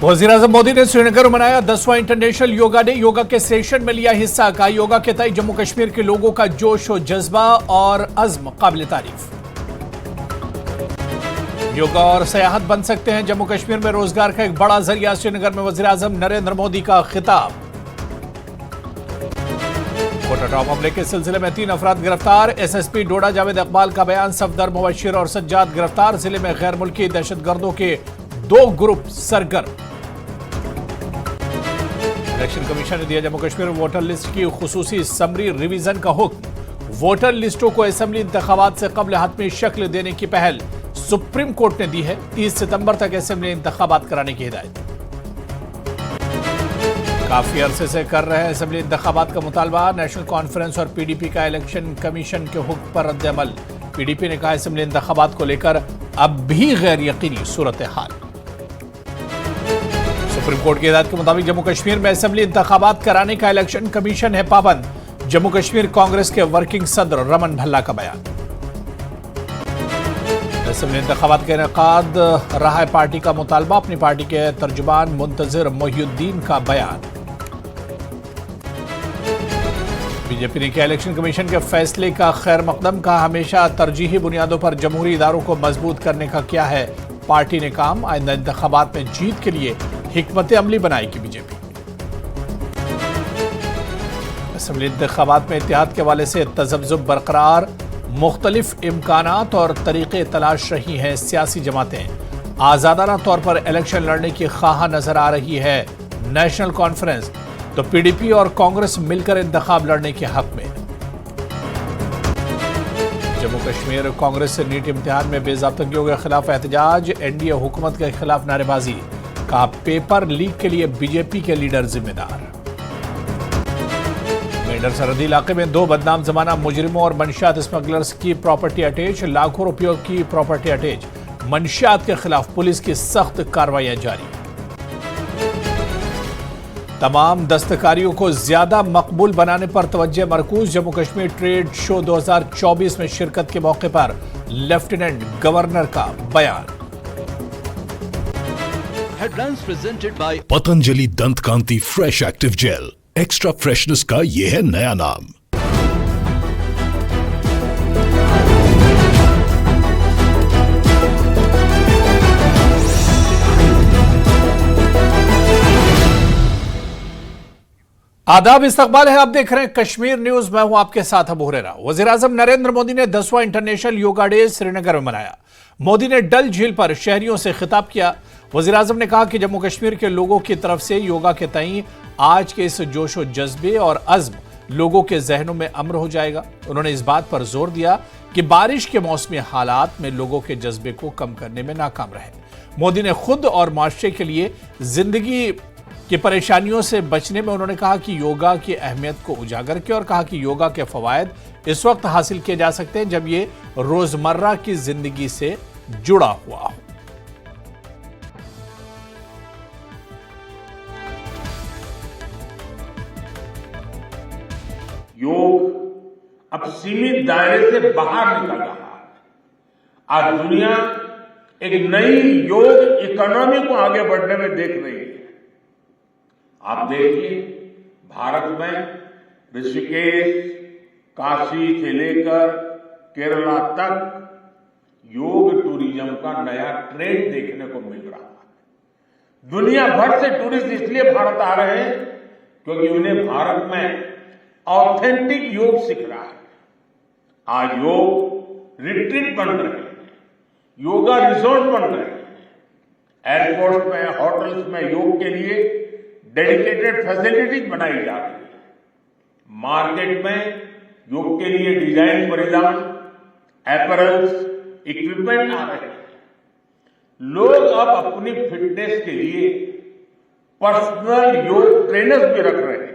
वज़ीर-ए-आज़म मोदी ने श्रीनगर में मनाया 10वां इंटरनेशनल योगा डे। योगा के सेशन में लिया हिस्सा। कहा, योगा के तय जम्मू कश्मीर के लोगों का जोश और जज्बा और अज़्म काबिल तारीफ। योगा और सयाहत बन सकते हैं जम्मू कश्मीर में रोजगार का एक बड़ा जरिया। श्रीनगर में वज़ीर-ए-आज़म नरेंद्र मोदी का खिताब। कोटा टाउन हमले के सिलसिले में 3 अफराद गिरफ्तार। एसएसपी डोडा जावेद इकबाल का बयान। सफदर, मुबशिर और सज्जाद गिरफ्तार। जिले में गैर मुल्की दहशतगर्दों के 2 ग्रुप सरगर्म। इलेक्शन कमीशन ने दिया जम्मू कश्मीर में वोटर लिस्ट की खुसूसी समरी रिवीजन का हुक्म। वोटर लिस्टों को असेंबली इंतखाबात से कबल हतमी शक्ल देने की पहल सुप्रीम कोर्ट ने दी है। 30 सितंबर तक असेंबली इंतखाबात कराने की हिदायत। काफी अरसे से कर रहे हैं असेंबली इंतखाबात का मुतालबा। नेशनल कॉन्फ्रेंस और पीडीपी का इलेक्शन कमीशन के हुक्म पर रद्द-ए-अमल। पीडीपी ने कहा, असेंबली इंतखाबात को लेकर अब भी गैर यकीनी सूरत हाल। सुप्रीम कोर्ट की हिदायत के मुताबिक जम्मू कश्मीर में असेंबली इंतखाबात कराने का इलेक्शन कमीशन है पाबंद। जम्मू कश्मीर कांग्रेस के वर्किंग सदर रमन भल्ला का बयान। असेंबली इंतखाबात का इनेकाद रहा है पार्टी का मुतालबा। अपनी पार्टी के तर्जुमान मुंतजिर मोहिउद्दीन का बयान। बीजेपी ने किया इलेक्शन कमीशन के फैसले का खैर मकदम। कहा, हमेशा तरजीही बुनियादों पर जमहूरी इदारों को मजबूत करने का किया है पार्टी ने काम। आइंदा इंतखाबात में जीत के लिए हिकमत अमली बनाएगी बीजेपी। असेंबली इंतखाबात में इत्तेहाद के हवाले से तज़ब्ज़ुब बरकरार। मुख्तलिफ इम्कानात और तरीके तलाश रही हैं सियासी जमातें। आज़ादाना तौर पर इलेक्शन लड़ने की ख्वाह नजर आ रही है नेशनल कॉन्फ्रेंस, तो पीडीपी और कांग्रेस मिलकर इंतखाब लड़ने के हक में। जम्मू कश्मीर कांग्रेस से नीट इम्तिहान में बेज़ाब्तगियों के खिलाफ एहतजाज। एनडीए हुकूमत के खिलाफ नारेबाजी। कहा, पेपर लीक के लिए बीजेपी के लीडर जिम्मेदार। मेंढर सरहदी इलाके में 2 बदनाम जमाना मुजरिमों और मंशियात स्मगलर्स की प्रॉपर्टी अटैच। लाखों रुपयों की प्रॉपर्टी अटैच। मंशियात के खिलाफ पुलिस की सख्त कार्रवाइयां जारी। तमाम दस्तकारियों को ज्यादा मकबूल बनाने पर तवज्जो मरकूज। जम्मू कश्मीर ट्रेड शो 2024 में शिरकत के मौके पर लेफ्टिनेंट गवर्नर का बयान। Patanjali Dant Kanti fresh active gel, extra freshness का ये है नया नाम। आदाब, इस्तकबाल है। आप देख रहे हैं कश्मीर न्यूज। मैं हूं आपके साथ अबू हुरैरा। वज़ीर-ए-आज़म नरेंद्र मोदी ने 10वां इंटरनेशनल योगा डे श्रीनगर में मनाया। मोदी ने डल झील पर शहरियों से खिताब किया। वज़ीर-ए-आज़म ने कहा कि जम्मू कश्मीर के लोगों की तरफ से योगा के तई आज के इस जोश व जज्बे और अज़्म लोगों के जहनों में अमर हो जाएगा। उन्होंने इस बात पर जोर दिया कि बारिश के मौसमी हालात में लोगों के जज्बे को कम करने में नाकाम रहे। मोदी ने खुद और माशरे के लिए जिंदगी की परेशानियों से बचने में उन्होंने कहा कि योगा की अहमियत को उजागर किया और कहा कि योगा के फवायद इस वक्त हासिल किए जा सकते हैं जब ये रोजमर्रा की जिंदगी से जुड़ा हुआ हो। योग अब सीमित दायरे से बाहर निकल रहा है। आज दुनिया एक नई योग इकोनॉमी को आगे बढ़ने में देख रही है। आप देखिए, भारत में ऋषिकेश, काशी से लेकर केरला तक योग टूरिज्म का नया ट्रेंड देखने को मिल रहा है। दुनिया भर से टूरिस्ट इसलिए भारत आ रहे हैं क्योंकि उन्हें भारत में ऑथेंटिक योग सीख रहा है। आज योग रिट्रीट बन रहे हैं, योगा रिसोर्ट बन रहे हैं। एयरपोर्ट में, होटल्स में योग के लिए डेडिकेटेड फैसिलिटीज बनाई जा रही है। मार्केट में योग के लिए डिजाइन परिधान, एपरल्स, इक्विपमेंट आ रहे हैं। लोग अब अपनी फिटनेस के लिए पर्सनल योग ट्रेनर्स भी रख रहे हैं।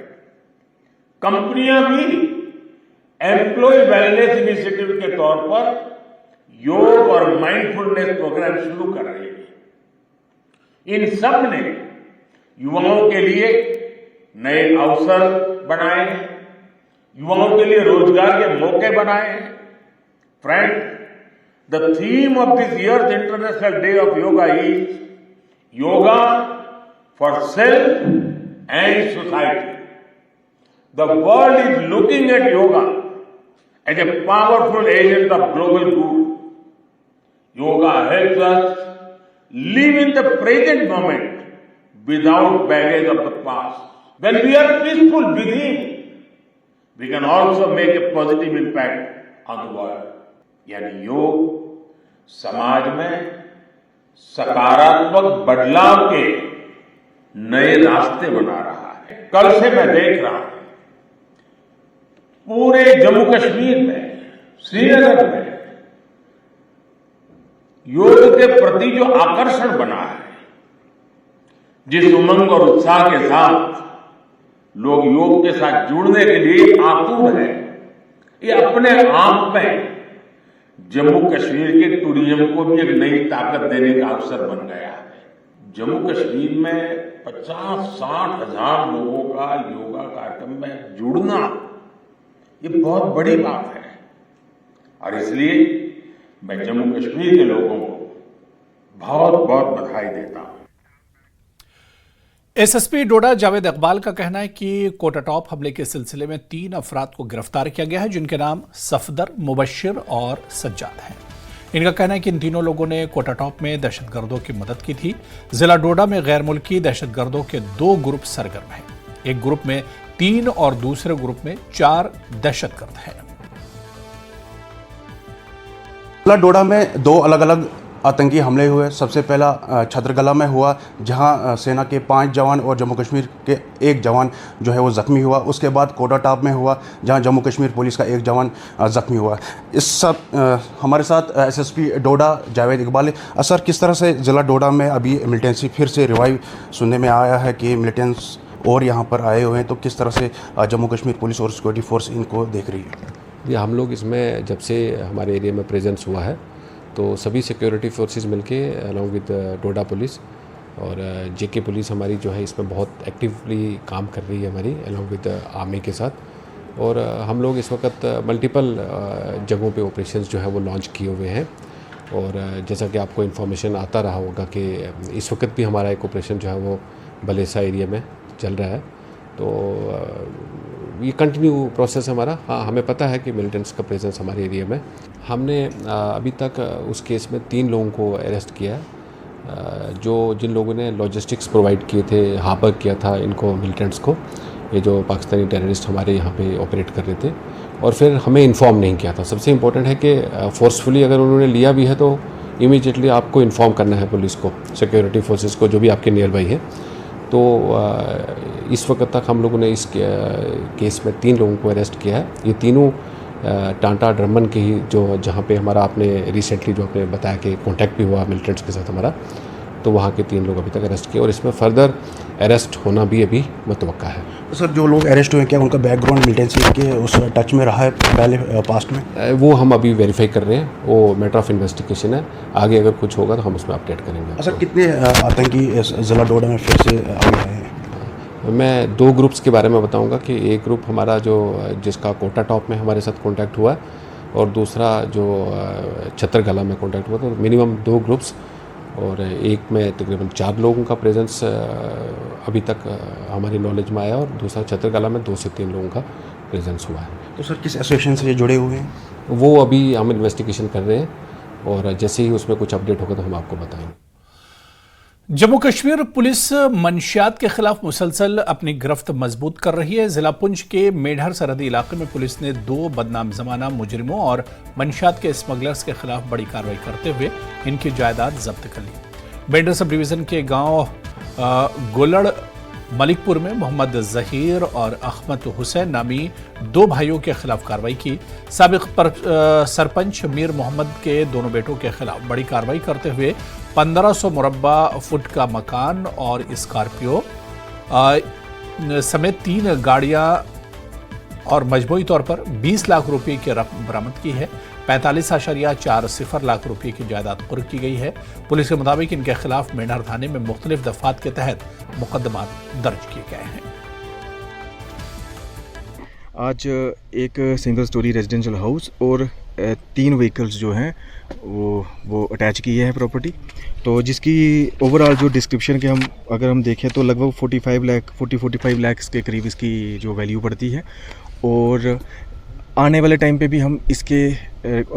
कंपनियां भी एम्प्लॉय वेलनेस इनिशिएटिव के तौर पर योग और माइंडफुलनेस प्रोग्राम शुरू कर रही है। इन सब ने युवाओं के लिए नए अवसर बनाए हैं, युवाओं के लिए रोजगार के मौके बनाए हैं। Friend, the theme of this years international day of yoga is yoga for self and society. The world is looking at yoga as a powerful agent of global good. Yoga helps us live in the present moment without baggage of the past. When we are peaceful within, we can also make a positive impact on the world. यानी योग समाज में सकारात्मक बदलाव के नए रास्ते बना रहा है। कल से मैं देख रहा हूं पूरे जम्मू कश्मीर में, श्रीनगर में योग के प्रति जो आकर्षण बना है, जिस उमंग और उत्साह के साथ लोग योग के साथ जुड़ने के लिए आतुर हैं, ये अपने आप में जम्मू कश्मीर के टूरिज्म को भी एक नई ताकत देने का अवसर बन गया है। जम्मू कश्मीर में 50-60 हजार लोगों का योगा कार्यक्रम में जुड़ना ये बहुत बड़ी बात है और इसलिए मैं जम्मू कश्मीर के लोगों को बहुत बहुत बधाई देता हूं। एसएसपी डोडा जावेद इकबाल का कहना है कि कोटा टॉप हमले के सिलसिले में 3 अफराद को गिरफ्तार किया गया है, जिनके नाम सफदर, मुबश्शिर और सज्जाद हैं। इनका कहना है कि इन तीनों लोगों ने कोटा टॉप में दहशतगर्दों की मदद की थी। जिला डोडा में गैर मुल्की दहशतगर्दों के 2 ग्रुप सरगर्म हैं। एक ग्रुप में 3 और दूसरे ग्रुप में 4 दहशतगर्द हैं। जिला डोडा में 2 अलग अलग आतंकी हमले हुए। सबसे पहला छतरगला में हुआ, जहां सेना के 5 जवान और जम्मू कश्मीर के 1 जवान जो है वो ज़ख्मी हुआ। उसके बाद कोटा टॉप में हुआ, जहां जम्मू कश्मीर पुलिस का 1 जवान ज़ख्मी हुआ। इस सब हमारे साथ एसएसपी डोडा जावेद इकबाल है। सर, किस तरह से ज़िला डोडा में अभी मिलिटेंसी फिर से रिवाइव सुनने में आया है कि मिलिटेंट्स और यहाँ पर आए हुए हैं, तो किस तरह से जम्मू कश्मीर पुलिस और सिक्योरिटी फोर्स इनको देख रही है? ये हम लोग इसमें जब से हमारे एरिया में प्रेजेंस हुआ है तो सभी सिक्योरिटी फोर्सेस मिलके अलॉन्ग विद डोडा पुलिस और जेके पुलिस हमारी जो है इसमें बहुत एक्टिवली काम कर रही है हमारी अलॉन्ग विद आर्मी के साथ। और हम लोग इस वक्त मल्टीपल जगहों पे ऑपरेशंस जो है वो लॉन्च किए हुए हैं। और जैसा कि आपको इन्फॉर्मेशन आता रहा होगा कि इस वक्त भी हमारा एक ऑपरेशन जो है वो बलेसा एरिया में चल रहा है। तो ये कंटिन्यू प्रोसेस हमारा। हाँ, हमें पता है कि मिलिटेंट्स का प्रेजेंस हमारे एरिया में। हमने अभी तक उस केस में 3 लोगों को अरेस्ट किया है, जिन लोगों ने लॉजिस्टिक्स प्रोवाइड किए थे, हार्बर किया था इनको, मिलिटेंट्स को, ये जो पाकिस्तानी टेररिस्ट हमारे यहाँ पे ऑपरेट कर रहे थे, और फिर हमें इन्फॉर्म नहीं किया था। सबसे इम्पोर्टेंट है कि फोर्सफुली अगर उन्होंने लिया भी है तो इमीडिएटली आपको इन्फॉर्म करना है पुलिस को, सिक्योरिटी फोर्सेस को, जो भी आपके नियर बाई है। तो इस वक्त तक हम लोगों ने इस केस में 3 लोगों को अरेस्ट किया है। ये तीनों टांटा ड्रमन के ही जहाँ पे हमारा आपने रिसेंटली जो आपने बताया कि कांटेक्ट भी हुआ मिलिटेंट्स के साथ हमारा, तो वहाँ के 3 लोग अभी तक अरेस्ट किए और इसमें फर्दर अरेस्ट होना भी अभी मुतवक्का है। सर, जो लोग अरेस्ट हुए, क्या उनका बैकग्राउंड मिलिटेंसी के उस टच में रहा है पहले पास्ट में? वो हम अभी वेरीफाई कर रहे हैं, वो मैटर ऑफ इन्वेस्टिगेशन है। आगे अगर कुछ होगा तो हम उसमें अपडेट करेंगे। सर, कितने आतंकी जिला डोडा में फिर से आगे आए हैं? मैं 2 ग्रुप्स के बारे में बताऊंगा कि एक ग्रुप हमारा जिसका कोटा टॉप में हमारे साथ कांटेक्ट हुआ और दूसरा जो छतरगला में कांटेक्ट हुआ। तो मिनिमम 2 ग्रुप्स और एक में तकरीबन 4 लोगों का प्रेजेंस अभी तक हमारी नॉलेज में आया और दूसरा छतरगला में 2 से 3 लोगों का प्रेजेंस हुआ है। तो सर, किस एसोसिएशन से ये जुड़े हुए हैं? वो अभी हम इन्वेस्टिगेशन कर रहे हैं और जैसे ही उसमें कुछ अपडेट होगा तो हम आपको बताएंगे। जम्मू कश्मीर पुलिस मंशियात के खिलाफ मुसलसल अपनी गिरफ्त मजबूत कर रही है। जिला पुंछ के मेढर सरहदी इलाके में पुलिस ने 2 बदनाम जमाना मुजरिमों और मंशियात के स्मगलर्स के खिलाफ बड़ी कार्रवाई करते हुए इनकी जायदाद जब्त कर ली। मेढर सब डिवीजन के गांव गोलड़ मलिकपुर में मोहम्मद जहीर और अहमद हुसैन नामी 2 भाइयों के खिलाफ कार्रवाई की। साबिक सरपंच मीर मोहम्मद के दोनों बेटों के खिलाफ बड़ी कार्रवाई करते हुए 1500 मुरब्बा फुट का मकान और स्कॉर्पियो समेत 3 गाड़ियां और मजमूई तौर पर 20 लाख रुपए की रकम बरामद की है। 45.40 लाख रुपए की जायदाद कुर्क की गई है। पुलिस के मुताबिक इनके खिलाफ मेढर थाने में मुख्तलिफ दफात के तहत मुकदमात दर्ज किए गए हैं। आज एक सिंगल स्टोरी रेजिडेंशियल हाउस और 3 व्हीकल्स जो हैं वो अटैच किए हैं प्रॉपर्टी। तो जिसकी ओवरऑल जो डिस्क्रिप्शन के अगर हम देखें तो लगभग 45 लाख के करीब इसकी जो वैल्यू पड़ती है। और आने वाले टाइम पे भी हम इसके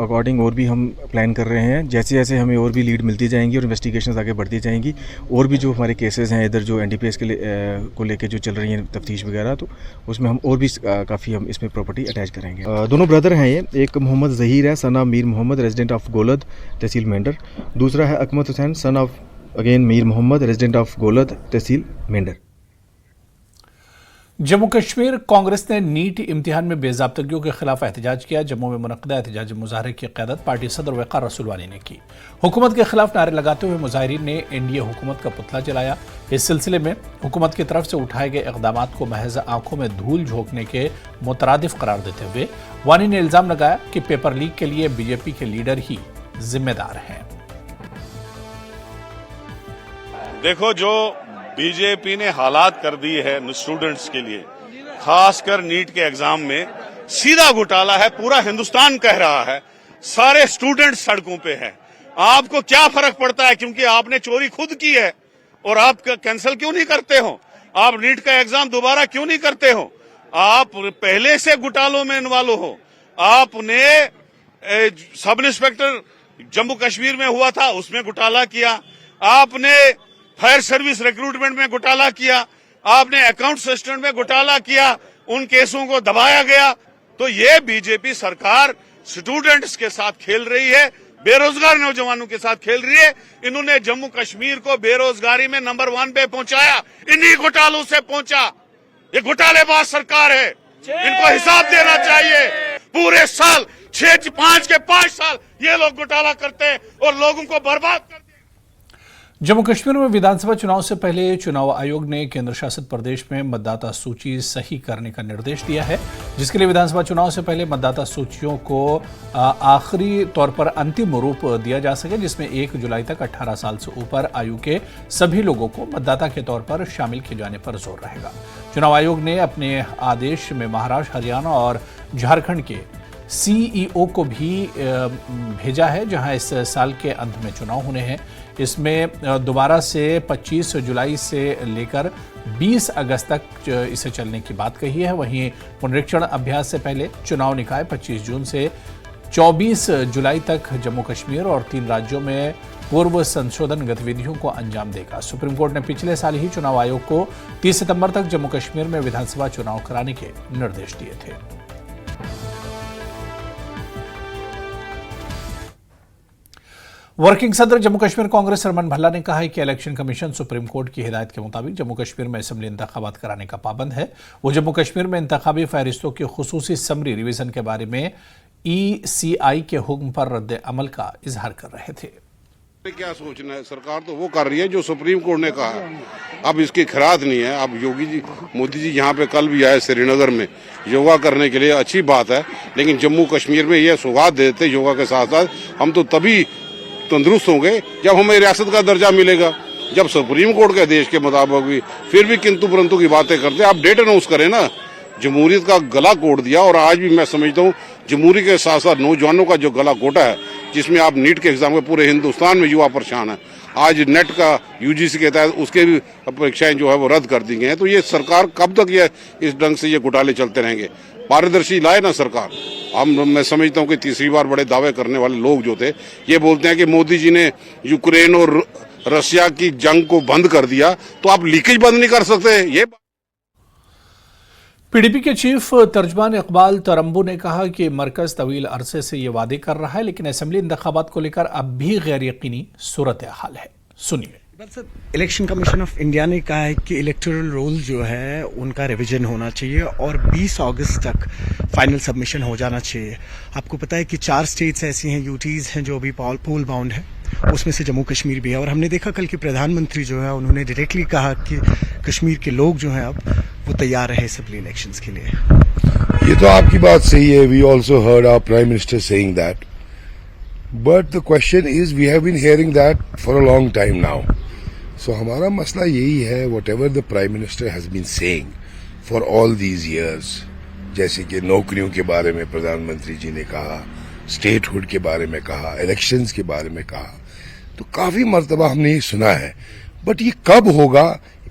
अकॉर्डिंग और भी हम प्लान कर रहे हैं। जैसे जैसे हमें और भी लीड मिलती जाएंगी और इन्वेस्टिगेशंस आगे बढ़ती जाएंगी, और भी जो हमारे केसेस हैं इधर जो NDPS को लेके जो चल रही हैं तफ्तीश वगैरह, तो उसमें हम और भी काफ़ी हम इसमें प्रॉपर्टी अटैच करेंगे। दोनों ब्रदर हैं ये, एक मोहम्मद ज़हीर है son of Mir Mohammad resident of Golad tehsil Mendhar, दूसरा है Akmat Hussain son of again Mir Mohammad resident of Golad tehsil Mendhar. Jammu Kashmir Congress ने नीट इम्तिहान में बेज़ाब्तगियों के खिलाफ एहतजाज किया। जम्मू में मुनक़दा एहतजाजी मुजाहरे की क़यादत पार्टी सदर वक़ार रसूलवानी ने की। हुकूमत के खिलाफ नारे लगाते हुए मुजाहिरीन ने NDA हुकूमत का पुतला जलाया। इस सिलसिले में हुकूमत की तरफ से उठाए गए इक़दाम को महज आंखों में धूल झोंकने के मुतरादिफ करार देते हुए वानी ने इल्ज़ाम लगाया कि पेपर लीक के लिए BJP के लीडर ही जिम्मेदार हैं। देखो, जो बीजेपी ने हालात कर दी है स्टूडेंट्स के लिए, खासकर नीट के एग्जाम में सीधा घोटाला है। पूरा हिंदुस्तान कह रहा है, सारे स्टूडेंट सड़कों पे हैं। आपको क्या फर्क पड़ता है, क्योंकि आपने चोरी खुद की है और आप कैंसिल क्यों नहीं करते हो? आप नीट का एग्जाम दोबारा क्यों नहीं करते हो? आप पहले से घोटालों में इन्वॉल्व हो। आपने सब इंस्पेक्टर जम्मू कश्मीर में हुआ था, उसमें घोटाला किया। आपने फायर सर्विस रिक्रूटमेंट में घोटाला किया। आपने अकाउंट असिस्टेंट में घोटाला किया। उन केसों को दबाया गया। तो ये बीजेपी सरकार स्टूडेंट्स के साथ खेल रही है, बेरोजगार नौजवानों के साथ खेल रही है। इन्होंने जम्मू कश्मीर को बेरोजगारी में नंबर 1 पे पहुंचाया, इन्हीं घोटालों से पहुंचा। ये घोटालेबाज सरकार है, इनको हिसाब देना चाहिए। पूरे साल 5 साल ये लोग घोटाला करते हैं और लोगों को बर्बाद करते हैं। जम्मू कश्मीर में विधानसभा चुनाव से पहले चुनाव आयोग ने केंद्र शासित प्रदेश में मतदाता सूची सही करने का निर्देश दिया है, जिसके लिए विधानसभा चुनाव से पहले मतदाता सूचियों को आखिरी तौर पर अंतिम रूप दिया जा सके, जिसमें 1 जुलाई तक 18 साल से ऊपर आयु के सभी लोगों को मतदाता के तौर पर शामिल किए जाने पर जोर रहेगा। चुनाव आयोग ने अपने आदेश में महाराष्ट्र, हरियाणा और झारखंड के CEO को भी भेजा है, जहां इस साल के अंत में चुनाव होने हैं। इसमें दोबारा से 25 जुलाई से लेकर 20 अगस्त तक इसे चलने की बात कही है। वहीं पुनरीक्षण अभ्यास से पहले चुनाव निकाय 25 जून से 24 जुलाई तक जम्मू कश्मीर और 3 राज्यों में पूर्व संशोधन गतिविधियों को अंजाम देगा। सुप्रीम कोर्ट ने पिछले साल ही चुनाव आयोग को 30 सितंबर तक जम्मू कश्मीर में विधानसभा चुनाव कराने के निर्देश दिए थे। वर्किंग सदर जम्मू कश्मीर कांग्रेस रमन भल्ला ने कहा है कि इलेक्शन कमीशन सुप्रीम कोर्ट की हिदायत के मुताबिक जम्मू कश्मीर में असेंबली इंतखाबात कराने का पाबंद है। वो जम्मू कश्मीर में इंतखाबी फहरिस्तों की खुसूसी समरी रिवीजन के बारे में ECI के हुक्म पर रद्द अमल का इजहार कर रहे थे। क्या सोचना है, सरकार तो वो कर रही है जो सुप्रीम कोर्ट ने कहा। अब इसकी खैरात नहीं है। अब योगी जी, मोदी जी यहाँ पे कल भी आए श्रीनगर में योगा करने के लिए, अच्छी बात है, लेकिन जम्मू कश्मीर में ये सौगात देते योगा के साथ साथ हम तो तभी तंदुरुस्त होंगे जब हमें रियासत का दर्जा मिलेगा। जब सुप्रीम कोर्ट के आदेश के मुताबिक भी फिर भी किंतु परंतु की बातें करते, आप डेट अनाउंस करें ना। जमहूरियत का गला कोट दिया और आज भी मैं समझता हूँ जमहूरियत के साथ साथ नौजवानों का जो गला कोटा है, जिसमें आप नीट के एग्जाम में पूरे हिंदुस्तान में युवा परेशान है। आज नेट का UGC के तहत उसके भी परीक्षाएं जो है वो रद्द कर दी गई हैं। तो ये सरकार कब तक ये इस ढंग से ये घोटाले चलते रहेंगे? पारदर्शी लाए ना सरकार। मैं समझता हूँ कि तीसरी बार बड़े दावे करने वाले लोग जो थे ये बोलते हैं कि मोदी जी ने यूक्रेन और रशिया की जंग को बंद कर दिया, तो आप लीकेज बंद नहीं कर सकते। ये PDP के चीफ तर्जमान इकबाल तरम्बू ने कहा कि मरकज तवील अरसे से ये वादे कर रहा है, लेकिन असेंबली इंतखाबात को लेकर अब भी गैर यकीनी सूरत हाल है। सुनिए। इलेक्शन कमीशन ऑफ इंडिया ने कहा है कि इलेक्टोरल रोल जो है उनका रिवीजन होना चाहिए और 20 अगस्त तक फाइनल सबमिशन हो जाना चाहिए। आपको पता है कि 4 स्टेट्स ऐसी हैं, यूटीज हैं, जो अभी पोल बाउंड है, उसमें से जम्मू कश्मीर भी है। और हमने देखा कल के प्रधानमंत्री जो है उन्होंने डायरेक्टली कहा कि कश्मीर के लोग जो हैं अब वो तैयार रहे असेंबली इलेक्शंस के लिए। ये तो आपकी बात सही है। We also heard our prime minister saying that, but the question is we have been hearing that for a long time now. So हमारा मसला यही है, whatever the prime minister has been saying for all these years, जैसे कि नौकरियों के बारे में प्रधानमंत्री जी ने कहा, स्टेटहुड के बारे में कहा, इलेक्शंस के बारे में कहा, तो काफी मर्तबा हमने ये सुना है, बट ये कब होगा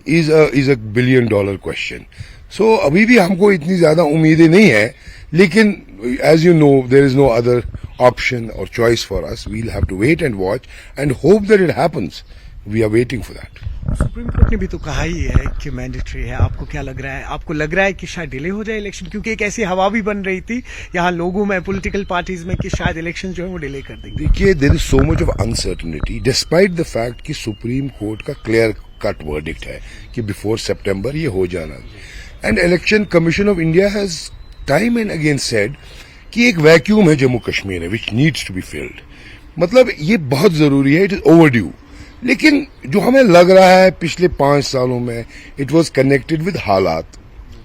इज अ $1 billion क्वेश्चन. सो अभी भी हमको इतनी ज्यादा उम्मीदें नहीं है, लेकिन as you know there is no other option or choice for us. We'll have to wait and watch and hope that it happens. We are waiting for that. Supreme court ने भी तो कहा ही है कि मैंडेटरी है. आपको क्या लग रहा है? आपको लग रहा है कि शायद डिले हो जाए इलेक्शन? क्योंकि एक ऐसी हवा भी बन रही थी यहाँ लोगों में, पॉलिटिकल पार्टीज में, कि शायद इलेक्शन जो है वो डिले कर देंगे. देखिए, there is so much of uncertainty despite the fact कि सुप्रीम कोर्ट का क्लियर कट वर्डिक्ट है कि बिफोर सितंबर ये हो जाना. And Election Commission of India has time and again said कि एक वैक्यूम है जम्मू कश्मीर में which needs to be filled. मतलब ये बहुत जरूरी है, इट इज ओवरड्यू. लेकिन जो हमें लग रहा है पिछले 5 सालों में इट वाज कनेक्टेड विद हालात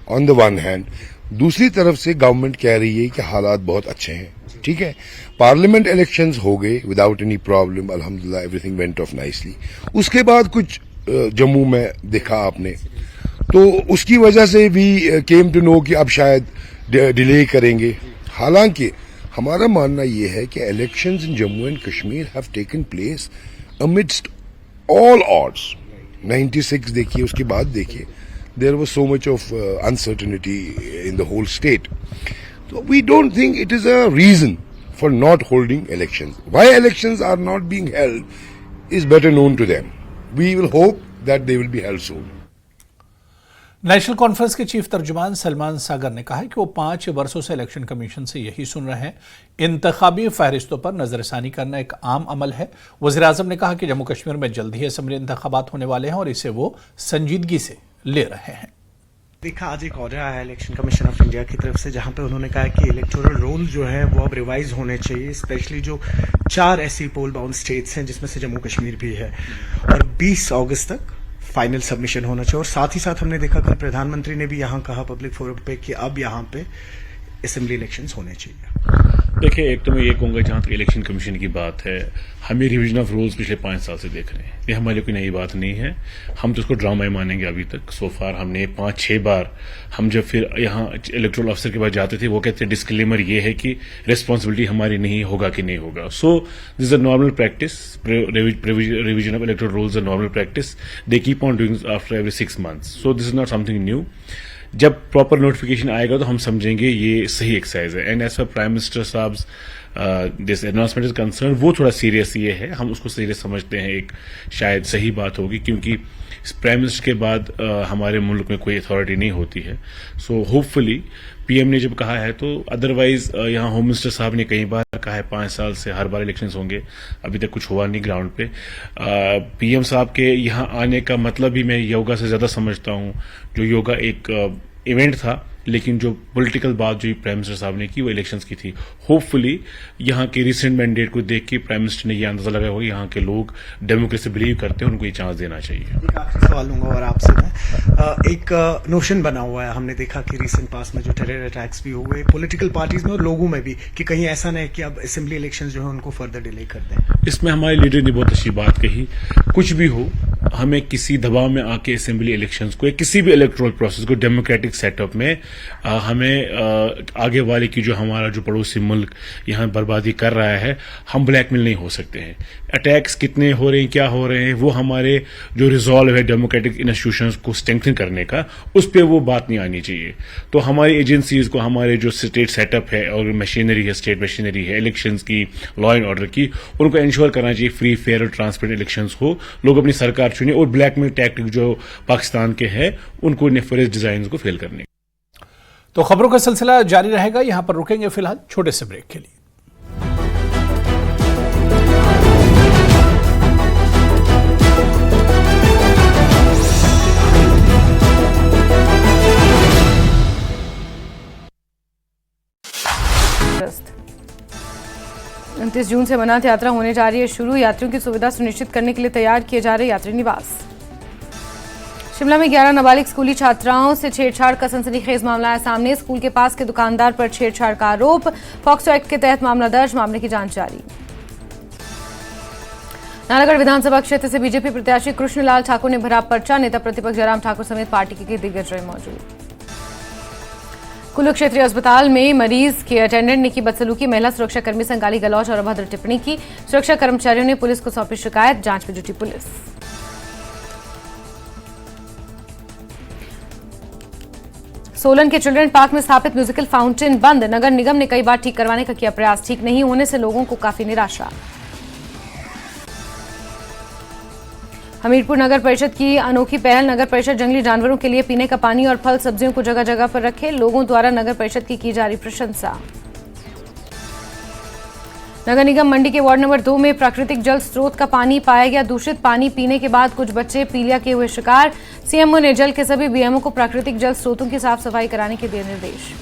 ऑन द वन हैंड. दूसरी तरफ से गवर्नमेंट कह रही है कि हालात बहुत अच्छे हैं. ठीक है, पार्लियामेंट इलेक्शंस हो गए विदाउट एनी प्रॉब्लम, अल्हम्दुलिल्लाह एवरीथिंग वेंट ऑफ नाइसली. उसके बाद कुछ जम्मू में देखा आपने, तो उसकी वजह से भी केम टू नो कि अब शायद डिले करेंगे. हालांकि हमारा मानना यह है कि elections in Jammu and Kashmir have taken place amidst all odds. 96 देखिए, उसके बाद देखिए, there was so much of uncertainty in the whole state. So we don't think it is a reason for not holding elections. Why elections are not being held is better known to them. We will hope that they will be held soon. National conference के chief तर्जुमान Salman सागर ने कहा है कि वो 5 वर्षों से election commission से यही सुन रहे हैं. इंतखाबी फहरिस्तों पर नजरसानी करना एक आम अमल है. वज़ीर-ए-आज़म ने कहा कि जम्मू कश्मीर में जल्द ही असेंबली इंतखाबात होने वाले हैं और इसे वो संजीदगी से ले रहे हैं. देखा, आज एक ऑर्डर आया इलेक्शन कमीशन ऑफ इंडिया की तरफ से, जहां पे उन्होंने कहा कि इलेक्टोरल रोल जो है वो अब रिवाइज होने चाहिए, स्पेशली जो 4 ऐसी पोल बाउंड स्टेट्स हैं जिसमें से जम्मू कश्मीर भी है, और 20 अगस्त तक फाइनल सबमिशन होना चाहिए. और साथ ही साथ हमने देखा कल प्रधानमंत्री ने भी यहाँ कहा पब्लिक फोरम पे कि अब यहाँ पे असेंबली इलेक्शंस होने चाहिए. देखिए, एक तो मैं ये कहूँगा, जहाँ तक इलेक्शन कमीशन की बात है, हमें रिवीजन ऑफ रूल्स पिछले 5 साल से देख रहे हैं. ये हमारे लिए कोई नई बात नहीं है. हम तो इसको ड्रामा ही मानेंगे. अभी तक सो फार हमने 5-6 बार, हम जब फिर यहाँ इलेक्टोरल ऑफिसर के पास जाते थे, वो कहते हैं डिस्क्लेमर ये है कि रिस्पॉन्सिबिलिटी हमारी नहीं होगा कि नहीं होगा. So this is a normal practice. Revision of electoral rules a normal practice. They keep on doing after every 6 months. So this is not something new. जब प्रॉपर नोटिफिकेशन आएगा तो हम समझेंगे ये सही एक्सरसाइज है. And as per prime minister साहब this announcement is concern, वो थोड़ा सीरियस ये है, हम उसको सीरियस समझते हैं. एक शायद सही बात होगी, क्योंकि प्राइम मिनिस्टर के बाद हमारे मुल्क में कोई अथॉरिटी नहीं होती है. सो होपफुली पीएम ने जब कहा है तो, अदरवाइज यहाँ होम मिनिस्टर साहब ने कई बार कहा है 5 साल से हर बार इलेक्शंस होंगे, अभी तक कुछ हुआ नहीं ग्राउंड पे. पीएम साहब के यहाँ आने का मतलब ही मैं योगा से ज्यादा समझता हूँ. जो योगा एक इवेंट था, लेकिन जो पॉलिटिकल बात जो प्राइम मिनिस्टर साहब ने की वो इलेक्शंस की थी. होपफुली यहाँ के रिसेंट मैंडेट को देख के प्राइम मिनिस्टर ने ये अंदाजा लगाया होगा यहाँ के लोग डेमोक्रेसी बिलीव करते हैं, उनको ये चांस देना चाहिए. एक आखिरी सवाल लूंगा और आपसे मैं, एक नोशन बना हुआ है, हमने देखा कि रिसेंट पास में जो टेरर अटैक्स भी हुए पॉलिटिकल पार्टीज में और लोगों में भी, कि कहीं ऐसा नहीं कि अब असेंबली इलेक्शन जो है उनको फर्दर डिले कर दें. इसमें हमारे लीडर ने बहुत अच्छी बात कही. कुछ भी हो, हमें किसी दबाव में आके असेंबली इलेक्शंस को या किसी भी इलेक्टोरल प्रोसेस को डेमोक्रेटिक सेटअप में हमें आगे वाले की जो हमारा जो पड़ोसी मुल्क यहाँ बर्बादी कर रहा है, हम ब्लैकमेल नहीं हो सकते हैं. अटैक्स कितने हो रहे हैं, क्या हो रहे हैं, वो हमारे जो रिजॉल्व है डेमोक्रेटिक इंस्टीट्यूशंस को स्ट्रेंथन करने का, उस पर वो बात नहीं आनी चाहिए. तो हमारी एजेंसीज को, हमारे जो स्टेट सेटअप है और मशीनरी है, स्टेट मशीनरी है इलेक्शंस की, लॉ एंड ऑर्डर की, उनको इंश्योर करना चाहिए फ्री फेयर और ट्रांसपेरेंट इलेक्शंस हो, लोग अपनी सरकार चुने, और ब्लैकमेल टैक्टिक जो पाकिस्तान के हैं उनको नेफरेज डिजाइन को फेल करने. तो खबरों का सिलसिला जारी रहेगा. यहां पर रुकेंगे फिलहाल छोटे से ब्रेक के लिए. उनतीस जून से अमरनाथ यात्रा होने जा रही है शुरू. यात्रियों की सुविधा सुनिश्चित करने के लिए तैयार किए जा रहे यात्री निवास. शिमला में 11 नाबालिग स्कूली छात्राओं से छेड़छाड़ का सनसनीखेज मामला आया सामने. स्कूल के पास के दुकानदार पर छेड़छाड़ का आरोप. पॉक्सो एक्ट के तहत मामला दर्ज, मामले की जांच जारी. नालागढ़ विधानसभा क्षेत्र से बीजेपी प्रत्याशी कृष्णलाल ठाकुर ने भरा पर्चा. नेता प्रतिपक्ष जयराम ठाकुर समेत पार्टी के दिग्गज रहे मौजूद. कुल्लू क्षेत्रीय अस्पताल में मरीज के अटेंडेंट ने की बदसलूकी, महिला सुरक्षा कर्मी से गाली गलौज और अभद्र टिप्पणी की। सुरक्षा कर्मचारियों ने पुलिस को सौंपी शिकायत, जांच में जुटी पुलिस। सोलन के चिल्ड्रन पार्क में स्थापित म्यूजिकल फाउंटेन बंद, नगर निगम ने कई बार ठीक करवाने का किया प्रयास, ठीक नहीं होने से लोगों को काफी निराशा। हमीरपुर नगर परिषद की अनोखी पहल, नगर परिषद जंगली जानवरों के लिए पीने का पानी और फल सब्जियों को जगह जगह पर रखे, लोगों द्वारा नगर परिषद की जा रही प्रशंसा। नगर निगम मंडी के वार्ड नंबर 2 में प्राकृतिक जल स्रोत का पानी पाया गया दूषित, पानी पीने के बाद कुछ बच्चे पीलिया के हुए शिकार। सीएमओ ने जल के सभी बीएमओ को प्राकृतिक जल स्रोतों की साफ सफाई कराने के दिए निर्देश।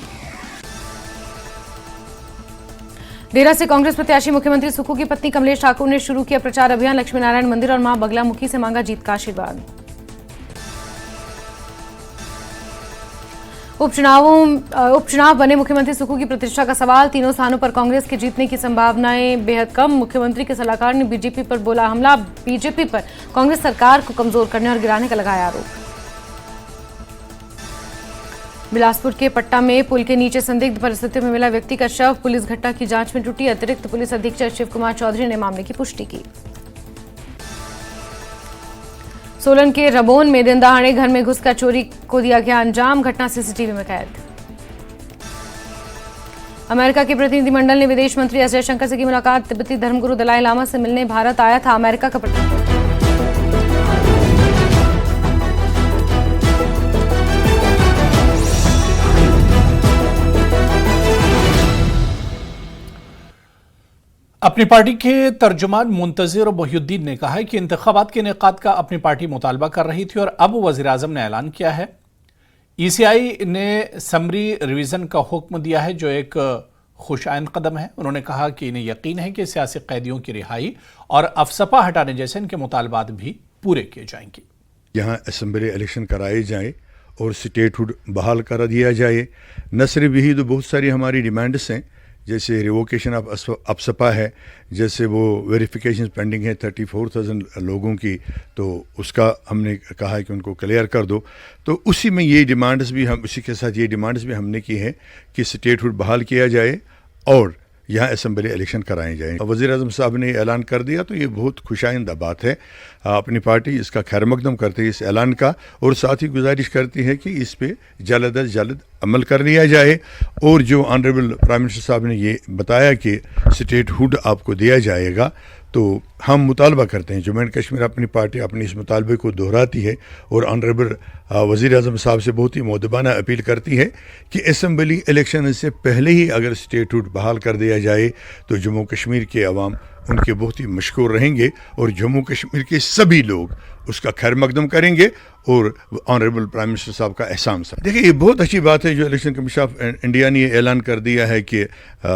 देरा से कांग्रेस प्रत्याशी मुख्यमंत्री सुक्खू की पत्नी कमलेश ठाकुर ने शुरू किया प्रचार अभियान, लक्ष्मी नारायण मंदिर और मां बगलामुखी से मांगा जीत का आशीर्वाद। उपचुनाव बने मुख्यमंत्री सुक्खू की प्रतिष्ठा का सवाल, तीनों स्थानों पर कांग्रेस के जीतने की संभावनाएं बेहद कम। मुख्यमंत्री के सलाहकार ने बीजेपी पर बोला हमला, बीजेपी पर कांग्रेस सरकार को कमजोर करने और गिराने का लगाया आरोप। बिलासपुर के पट्टा में पुल के नीचे संदिग्ध परिस्थितियों में मिला व्यक्ति का शव, पुलिस घटना की जांच में जुटी। अतिरिक्त पुलिस अधीक्षक शिव कुमार चौधरी ने मामले की पुष्टि की। सोलन के रबोन में दिन दहाड़े घर में घुसकर चोरी को दिया गया अंजाम, घटना सीसीटीवी में कैद। अमेरिका के प्रतिनिधिमंडल ने विदेश मंत्री एस जयशंकर से की मुलाकात, तिब्बती धर्मगुरु दलाई लामा से मिलने भारत आया था अमेरिका का प्रतिनिधि। अपनी पार्टी के तर्जुमान मुंतजिर मोहिउद्दीन ने कहा है कि इंतखाबात के इनेकाद का अपनी पार्टी मुतालबा कर रही थी और अब वज़ीर-ए-आज़म ने ऐलान किया है। ईसीआई ने समरी रिवीजन का हुक्म दिया है जो एक खुशआइन कदम है। उन्होंने कहा कि इन्हें यकीन है कि सियासी कैदियों की रिहाई और अफसपा हटाने जैसे इनके मुतालबात भी पूरे किए जाएंगे। यहाँ असम्बली इलेक्शन कराए जाए और स्टेटहुड बहाल कर दिया जाए। न सिर्फ यही, तो बहुत सारी हमारी डिमांड्स हैं, जैसे रिवोकेशन ऑफ अफसपा है, जैसे वो वेरिफिकेशन पेंडिंग है 34,000 लोगों की, तो उसका हमने कहा है कि उनको क्लियर कर दो। तो उसी में ये डिमांड्स भी हम उसी के साथ ये डिमांड्स भी हमने की है कि स्टेटहुड बहाल किया जाए और यहाँ असम्बली इलेक्शन कराए जाएँ। वज़ीर-ए-आज़म साहब ने ऐलान कर दिया तो ये बहुत खुशाइंदा बात है। अपनी पार्टी इसका खैर मकदम करती है इस ऐलान का, और साथ ही गुजारिश करती है कि इस पे जल्द अज जल्द अमल कर लिया जाए। और जो ऑनरेबल प्राइम मिनिस्टर साहब ने ये बताया कि स्टेटहुड आपको दिया जाएगा, तो हम मुतालबा करते हैं, जम्मू एंड कश्मीर अपनी पार्टी अपने इस मुतालबे को दोहराती है और ऑनरेबल वज़ीर-ए-आज़म साहब से बहुत ही मुअद्दबाना अपील करती है कि असम्बली इलेक्शन से पहले ही अगर स्टेटहुड बहाल कर दिया जाए तो जम्मू कश्मीर के अवाम उनके बहुत ही मशकूर रहेंगे और जम्मू कश्मीर के सभी लोग उसका खैर मकदम करेंगे और ऑनरेबल प्राइम मिनिस्टर साहब का एहसान सा। देखिए, ये बहुत अच्छी बात है जो इलेक्शन कमीशन ऑफ इंडिया ने ऐलान कर दिया है कि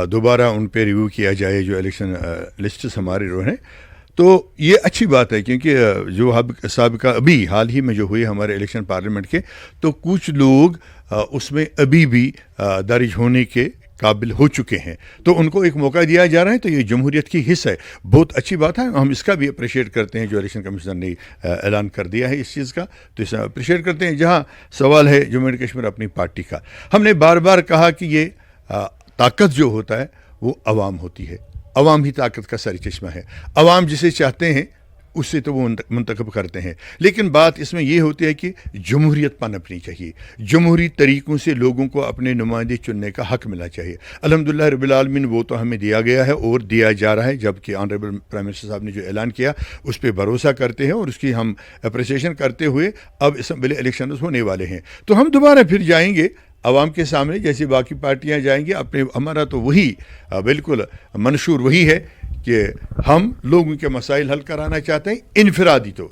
दोबारा उन पे रिव्यू किया जाए जो इलेक्शन लिस्ट्स हमारे जो हैं। तो ये अच्छी बात है क्योंकि जो साबिका अभी हाल ही में जो हुई हमारे इलेक्शन पार्लियामेंट के, तो कुछ लोग उसमें अभी भी दर्ज होने के काबिल हो चुके हैं, तो उनको एक मौका दिया जा रहा है। तो ये जमहूरियत की हिस्सा है, बहुत अच्छी बात है। हम इसका भी अप्रिशिएट करते हैं जो इलेक्शन कमीशन ने ऐलान कर दिया है इस चीज़ का, तो इसे अप्रिशिएट करते हैं। जहाँ सवाल है जम्मू एंड कश्मीर अपनी पार्टी का, हमने बार बार कहा कि ये ताकत जो होता है वो अवाम होती है, अवाम ही ताकत का सरचश्मा है। अवाम जिसे चाहते हैं उससे तो वो मुंतखब करते हैं, लेकिन बात इसमें यह होती है कि जमहूरियत पनपनी चाहिए, जमहूरी तरीक़ों से लोगों को अपने नुमाइंदे चुनने का हक मिलना चाहिए। अल्हम्दुलिल्लाह रब्बिल आलमीन वो तो हमें दिया गया है और दिया जा रहा है, जबकि ऑनरेबल प्राइम मिनिस्टर साहब ने जो ऐलान किया उस पर भरोसा करते हैं और उसकी हम अप्रिसिएशन करते हुए अब असम्बली इलेक्शन होने वाले हैं, तो हम दोबारा फिर जाएंगे आवाम के सामने जैसी बाकी पार्टियां जाएंगी। अपने हमारा तो वही बिल्कुल मंशूर वही है कि हम लोगों के मसाइल हल कराना चाहते हैं इनफरादी तौर।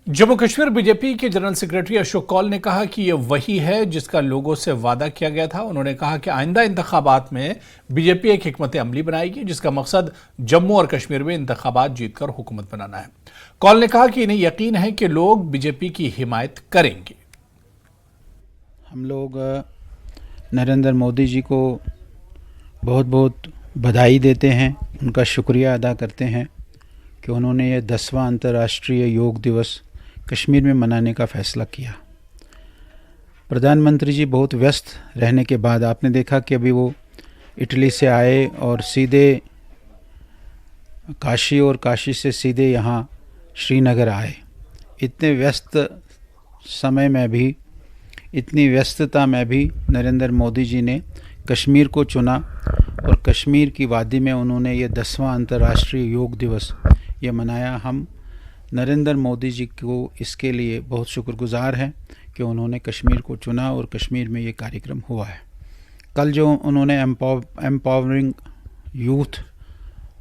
जम्मू कश्मीर बीजेपी के जनरल सेक्रेटरी अशोक कौल ने कहा कि यह वही है जिसका लोगों से वादा किया गया था। उन्होंने कहा कि आइंदा इंतखाबात में बीजेपी एक हिकमत अमली बनाएगी जिसका मकसद जम्मू और कश्मीर में इंतखाबात जीतकर हुकूमत बनाना है। कौल ने कहा कि इन्हें यकीन है कि लोग बीजेपी की हिमायत करेंगे। हम लोग नरेंद्र मोदी जी को बहुत बहुत बधाई देते हैं, उनका शुक्रिया अदा करते हैं कि उन्होंने ये 10वां अंतर्राष्ट्रीय योग दिवस कश्मीर में मनाने का फ़ैसला किया। प्रधानमंत्री जी बहुत व्यस्त रहने के बाद आपने देखा कि अभी वो इटली से आए और सीधे काशी और काशी से सीधे यहाँ श्रीनगर आए। इतने व्यस्त समय में भी, इतनी व्यस्तता में भी नरेंद्र मोदी जी ने कश्मीर को चुना और कश्मीर की वादी में उन्होंने ये 10वां अंतर्राष्ट्रीय योग दिवस ये मनाया। हम नरेंद्र मोदी जी को इसके लिए बहुत शुक्रगुजार हैं कि उन्होंने कश्मीर को चुना और कश्मीर में ये कार्यक्रम हुआ है। कल जो उन्होंने एम्पावरिंग यूथ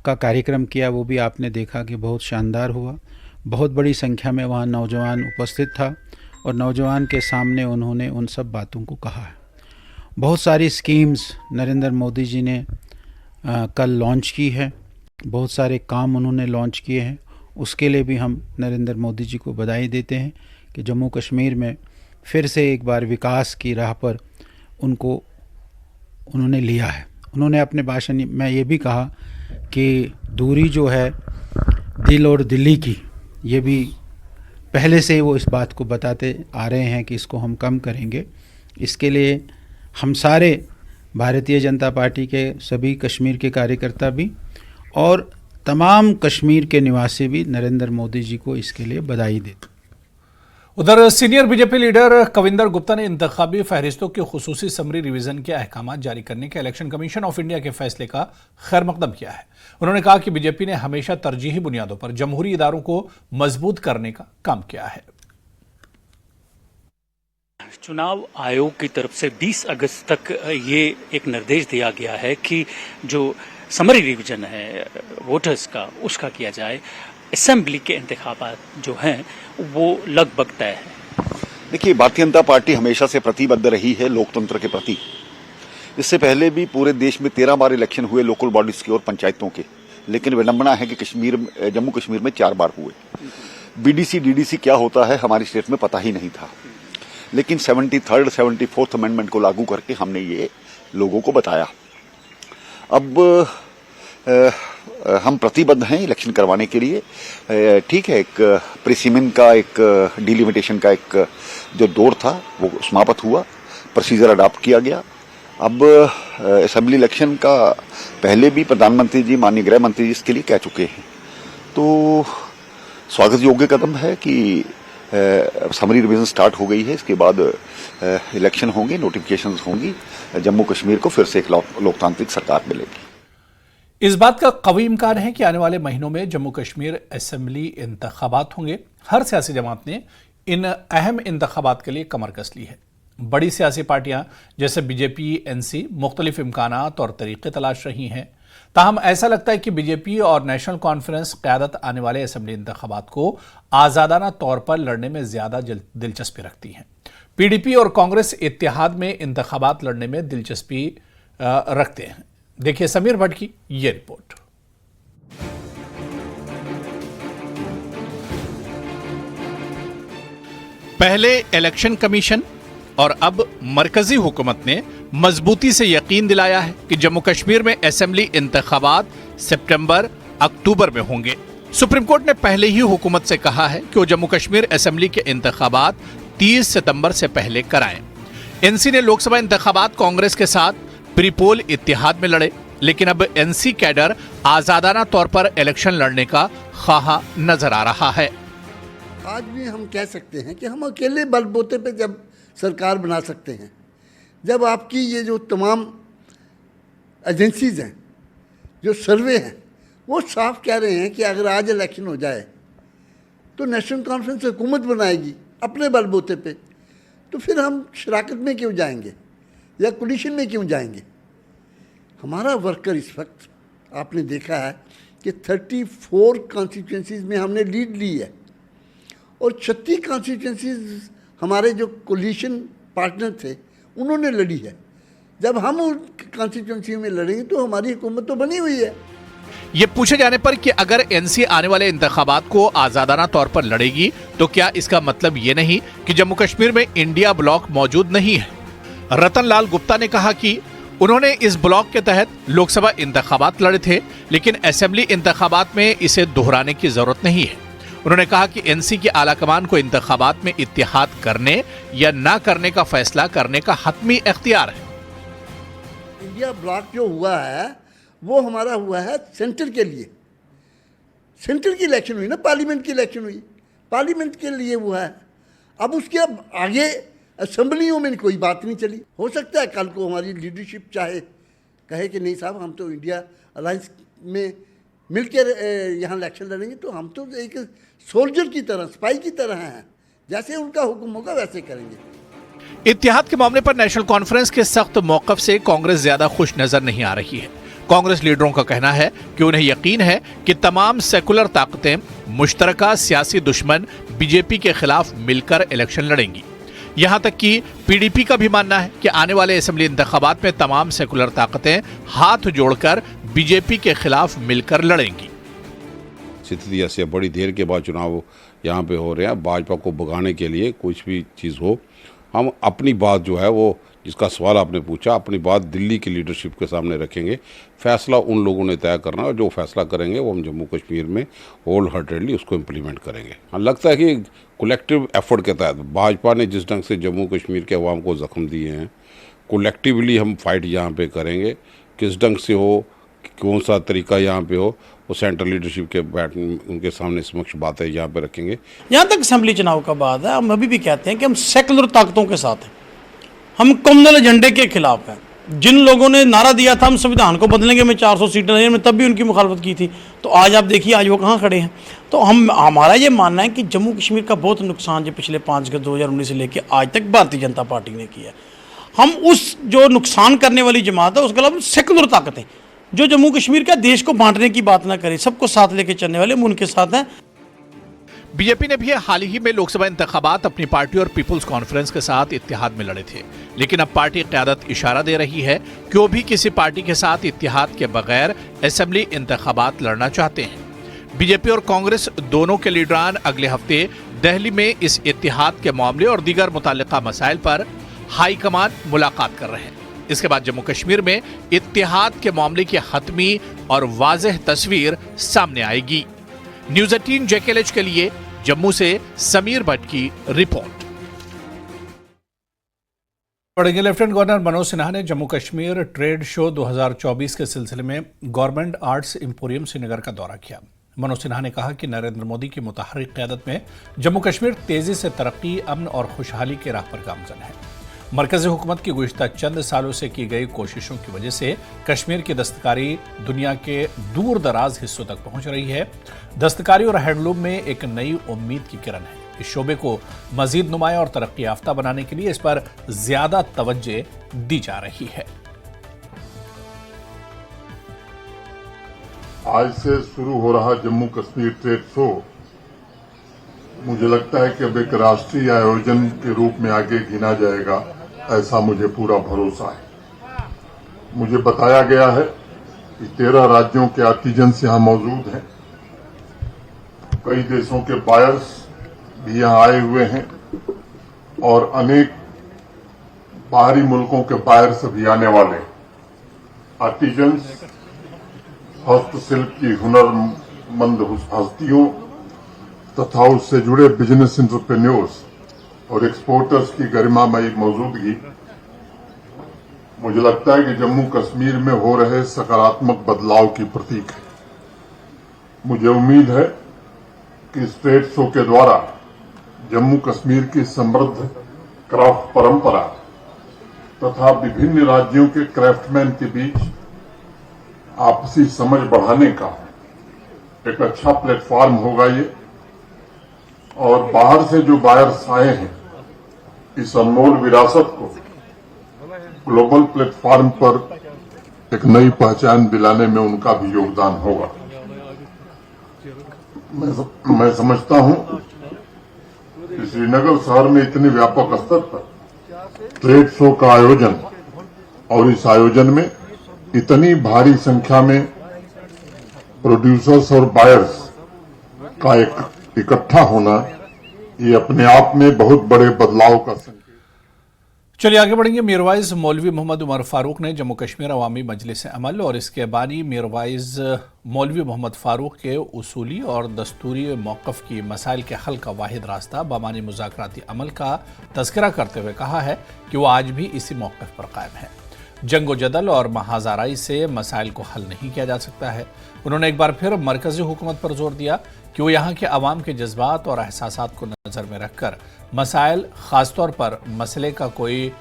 का कार्यक्रम किया वो भी आपने देखा कि बहुत शानदार हुआ। बहुत बड़ी संख्या में वहाँ नौजवान उपस्थित था और नौजवान के सामने उन्होंने उन सब बातों को कहा है। बहुत सारी स्कीम्स नरेंद्र मोदी जी ने कल लॉन्च की है, बहुत सारे काम उन्होंने लॉन्च किए हैं। उसके लिए भी हम नरेंद्र मोदी जी को बधाई देते हैं कि जम्मू कश्मीर में फिर से एक बार विकास की राह पर उन्होंने लिया है। उन्होंने अपने भाषण में ये भी कहा कि दूरी जो है दिल और दिल्ली की, ये भी पहले से वो इस बात को बताते आ रहे हैं कि इसको हम कम करेंगे। इसके लिए हम सारे भारतीय जनता पार्टी के सभी कश्मीर के कार्यकर्ता भी और तमाम कश्मीर के निवासी भी नरेंद्र मोदी जी को इसके लिए बधाई देते। उधर senior BJP leader Kavinder Gupta ने इंतखाबी फहरिस्तों की खुसूसी समरी रिवीजन के अहकाम जारी करने के इलेक्शन कमीशन ऑफ इंडिया के फैसले का खैर मकदम किया है। उन्होंने कहा कि बीजेपी ने हमेशा तरजीही बुनियादों पर जमहूरी इदारों को मजबूत करने का काम किया है। चुनाव आयोग की तरफ से 20 अगस्त तक ये एक निर्देश दिया गया है कि जो समरी रिवीजन है वोटर्स का, उसका किया जाए। असेंबली के इंतखाबात जो हैं वो लगभग तय है। देखिए, भारतीय जनता पार्टी हमेशा से प्रतिबद्ध रही है लोकतंत्र के प्रति। इससे पहले भी पूरे देश में 13 बार इलेक्शन हुए लोकल बॉडीज के और पंचायतों के, लेकिन विडंबना है कि जम्मू कश्मीर में 4 बार हुए। बीडीसी डीडीसी क्या होता है हमारी स्टेट में पता ही नहीं था, लेकिन 73rd 74th अमेंडमेंट को लागू करके हमने ये लोगों को बताया। अब हम प्रतिबद्ध हैं इलेक्शन करवाने के लिए। ठीक है, एक प्रीसिमेन का, एक डिलिमिटेशन का एक जो दौर था वो समाप्त हुआ, प्रोसीजर अडॉप्ट किया गया। अब असेंबली इलेक्शन का पहले भी प्रधानमंत्री जी, माननीय गृह मंत्री जी इसके लिए कह चुके हैं। तो स्वागत योग्य कदम है कि समरी रिवीजन स्टार्ट हो गई है। इसके बाद इलेक्शन होंगे, नोटिफिकेशंस होंगी, जम्मू कश्मीर को फिर से एक लोकतांत्रिक सरकार मिलेगी। इस बात का कवी इम्कान है कि आने वाले महीनों में जम्मू कश्मीर असेंबली इंतखाबात होंगे। हर सियासी जमात ने इन अहम इंतखाबात के लिए कमर कस ली है। बड़ी सियासी पार्टियां जैसे बीजेपी, एनसी मुख्तलिफ इम्कानात और तरीके तलाश रही हैं। ताहम ऐसा लगता है कि बीजेपी और नेशनल कॉन्फ्रेंस क़यादत आने वाले असेंबली इंतखाबात को आज़ादाना तौर पर लड़ने में ज़्यादा दिलचस्पी रखती हैं। पीडीपी और कांग्रेस इत्तेहाद में इंतखाबात लड़ने में दिलचस्पी रखते हैं। देखिए समीर भट्ट की ये रिपोर्ट। पहले इलेक्शन कमीशन और अब मरकजी हुकूमत ने मजबूती से यकीन दिलाया है कि जम्मू कश्मीर में असेंबली इंतखाबात सितंबर अक्टूबर में होंगे। सुप्रीम कोर्ट ने पहले ही हुकूमत से कहा है कि वो जम्मू कश्मीर असेंबली के इंतखाबात 30 सितंबर से पहले कराएं। एनसी ने लोकसभा इंतखाबात कांग्रेस के साथ प्रीपोल इत्तेहाद में लड़े, लेकिन अब एनसी कैडर आजादाना तौर पर इलेक्शन लड़ने का ख्वाहा नजर आ रहा है। आज भी हम कह सकते हैं कि हम अकेले बलबूते पे जब सरकार बना सकते हैं, जब आपकी ये जो तमाम एजेंसीज हैं, जो सर्वे हैं, वो साफ कह रहे हैं कि अगर आज इलेक्शन हो जाए तो नेशनल कॉन्फ्रेंस हुकूमत बनाएगी अपने बलबूते पे, तो फिर हम शराकत में क्यों जाएंगे या कोलिशन में क्यों जाएंगे। हमारा वर्कर इस वक्त आपने देखा है कि 34 कॉन्स्टिट्यूंसीज में हमने लीड ली है और 36 कॉन्स्टिट्यूंसीज हमारे जो कोलिशन पार्टनर थे उन्होंने लड़ी है। जब हम उन कॉन्स्टिट्यूंसी में लड़ेंगे तो हमारी हुकूमत तो बनी हुई है। ये पूछे जाने पर कि अगर एनसी आने वाले इंतखाबात को आजादाना तौर पर लड़ेगी तो क्या इसका मतलब ये नहीं कि जम्मू कश्मीर में इंडिया ब्लॉक मौजूद नहीं है। रतन लाल गुप्ता ने कहा कि उन्होंने इस ब्लॉक के तहत लोकसभा इंतखाबात लड़े थे, लेकिन असेंबली इंतखाबात में इसे दोहराने की जरूरत नहीं है। उन्होंने कहा कि एनसी की आलाकमान को इंतखाबात में इत्तेहाद करने या ना करने का फैसला करने का हतमी इख्तियार है। इंडिया ब्लॉक जो हुआ है वो हमारा हुआ है सेंटर के लिए। सेंटर की इलेक्शन हुई ना, पार्लियामेंट की इलेक्शन हुई, पार्लियामेंट के लिए हुआ है। अब उसके आगे असेंबलियों में कोई बात नहीं चली। हो सकता है कल को हमारी लीडरशिप चाहे कहे कि नहीं साहब हम तो इंडिया अलायंस में मिलकर यहाँ इलेक्शन लड़ेंगे, तो हम तो एक सोल्जर की तरह, सिपाही की तरह हैं, जैसे उनका हुक्म होगा वैसे करेंगे। इत्तेहाद के मामले पर नेशनल कॉन्फ्रेंस के सख्त मौकफ से कांग्रेस ज्यादा खुश नजर नहीं आ रही है। कांग्रेस लीडरों का कहना है कि उन्हें यकीन है कि तमाम सेकुलर ताकतें मुश्तरका सियासी दुश्मन बीजेपी के खिलाफ मिलकर इलेक्शन लड़ेंगी। यहां तक कि पीडीपी का भी मानना है कि आने वाले असेंबली इंतखाबात में तमाम सेकुलर ताकतें हाथ जोड़कर बीजेपी के खिलाफ मिलकर लड़ेंगी। स्थिति ऐसे बड़ी देर के बाद चुनाव यहाँ पे हो रहे हैं, भाजपा को भगाने के लिए कुछ भी चीज़ हो, हम अपनी बात जो है वो, जिसका सवाल आपने पूछा, अपनी बात दिल्ली की लीडरशिप के सामने रखेंगे। फैसला उन लोगों ने तय करना है, जो फैसला करेंगे वो हम जम्मू कश्मीर में होल हार्टेडली उसको इम्प्लीमेंट करेंगे। हाँ, लगता है कि कलेक्टिव एफर्ट के तहत भाजपा ने जिस ढंग से जम्मू कश्मीर के अवाम को जख्म दिए हैं, कलेक्टिवली हम फाइट यहाँ पे करेंगे। किस ढंग से हो, कौन सा तरीका यहाँ पे हो, वो सेंट्रल लीडरशिप के उनके सामने समक्ष बातें यहाँ पे रखेंगे। यहाँ तक असेंबली चुनाव का बात है, हम अभी भी कहते हैं कि हम सेकुलर ताकतों के साथ हैं, हम कम्युनल एजेंडे के खिलाफ हैं। जिन लोगों ने नारा दिया था हम संविधान को बदलेंगे, में 400 सीटें लेंगे, तब भी उनकी मुखालफत की थी, तो आज आप देखिए आज वो कहाँ खड़े हैं। तो हमारा ये मानना है कि जम्मू कश्मीर का बहुत नुकसान जो पिछले 5 अगस्त 2019 से लेकर आज तक भारतीय जनता पार्टी ने किया है। हम उस जो नुकसान करने वाली जमात है उसके अलावा सेकुलर ताकतें जो जम्मू कश्मीर का देश को बांटने की बात ना करें, सबको साथ लेके चलने वाले, हम उनके साथ हैं। बीजेपी ने भी हाल ही में लोकसभा इंतखाबात अपनी पार्टी और पीपुल्स कॉन्फ्रेंस के साथ इत्तेहाद में लड़े थे, लेकिन अब पार्टी क़यादत इशारा दे रही है कि वो भी किसी पार्टी के साथ इत्तेहाद के बगैर असेंबली इंतखाबात लड़ना चाहते हैं। बीजेपी और कांग्रेस दोनों के लीडरान अगले हफ्ते दिल्ली में इस इत्तेहाद के मामले और दीगर मुताल्लिका मसाइल पर हाईकमान मुलाकात कर रहे हैं। इसके बाद जम्मू कश्मीर में इत्तेहाद के मामले की हतमी और वाज़ेह तस्वीर सामने आएगी। न्यूज़ 18 JKLH के लिए जम्मू से समीर भट्ट की रिपोर्ट। पढ़ेंगे लेफ्टिनेंट गवर्नर मनोज सिन्हा ने जम्मू कश्मीर ट्रेड शो 2024 के सिलसिले में गवर्नमेंट आर्ट्स एम्पोरियम श्रीनगर का दौरा किया। मनोज सिन्हा ने कहा कि नरेंद्र मोदी की मुतहर्रिक क़यादत में जम्मू कश्मीर तेजी से तरक्की, अमन और खुशहाली के राह पर गामजन है। मरकजी हुकूमत की गुज़िश्ता चंद सालों से की गई कोशिशों की वजह से कश्मीर की दस्तकारी दुनिया के दूर दराज हिस्सों तक पहुंच रही है। दस्तकारी और हैंडलूम में एक नई उम्मीद की किरण है। इस शोबे को मजीद नुमाया और तरक्की याफ्ता बनाने के लिए इस पर ज्यादा तवज्जो दी जा रही है। आज से शुरू हो रहा जम्मू कश्मीर ट्रेड शो मुझे लगता है कि अब एक राष्ट्रीय आयोजन के रूप में आगे गिना जाएगा, ऐसा मुझे पूरा भरोसा है। मुझे बताया गया है कि 13 राज्यों के आर्टिजन्स यहाँ मौजूद हैं, कई देशों के बायर्स भी यहाँ आए हुए हैं और अनेक बाहरी मुल्कों के बायर्स भी आने वाले। आर्टिजन्स, हस्तशिल्प की हुनरमंद हस्तियों तथा उससे जुड़े बिजनेस एंटरप्रेन्योर्स और एक्सपोर्टर्स की गरिमामयी मौजूदगी मुझे लगता है कि जम्मू कश्मीर में हो रहे सकारात्मक बदलाव की प्रतीक है। मुझे उम्मीद है कि इस ट्रेड शो के द्वारा जम्मू कश्मीर की समृद्ध क्राफ्ट परंपरा तथा विभिन्न राज्यों के क्राफ्टमैन के बीच आपसी समझ बढ़ाने का एक अच्छा प्लेटफॉर्म होगा ये, और बाहर से जो बायर्स आए हैं इस अनमोल विरासत को ग्लोबल प्लेटफॉर्म पर एक नई पहचान दिलाने में उनका भी योगदान होगा। मैं समझता हूं कि श्रीनगर शहर में इतने व्यापक स्तर पर ट्रेड शो का आयोजन और इस आयोजन में इतनी भारी संख्या में प्रोड्यूसर्स और बायर्स का एक इकट्ठा होना, ये अपने आप में बहुत बड़े बदलाव का संकेत। चलिए आगे बढ़ेंगे। मीरवाइज मौलवी मोहम्मद उमर फारूक ने जम्मू कश्मीर अवामी मजलिस अमल और इसके बानी मीरवाइज मौलवी मोहम्मद फारूक के उसूली और दस्तूरी मौक़िफ़ की मसाइल के हल का वाहिद रास्ता बामानी मुज़ाकराती अमल का तज़किरा करते हुए कहा है कि वो आज भी इसी मौक़िफ़ पर कायम है। जंग जदल और महाज़ाराई से मसाइल को हल नहीं किया जा सकता है। उन्होंने एक बार फिर मरकज़ी हुकूमत पर जोर दिया कि वो यहाँ के अवाम के जज्बात और एहसासात को नज़र में रखकर मसाइल, ख़ासतौर पर मसले का कोई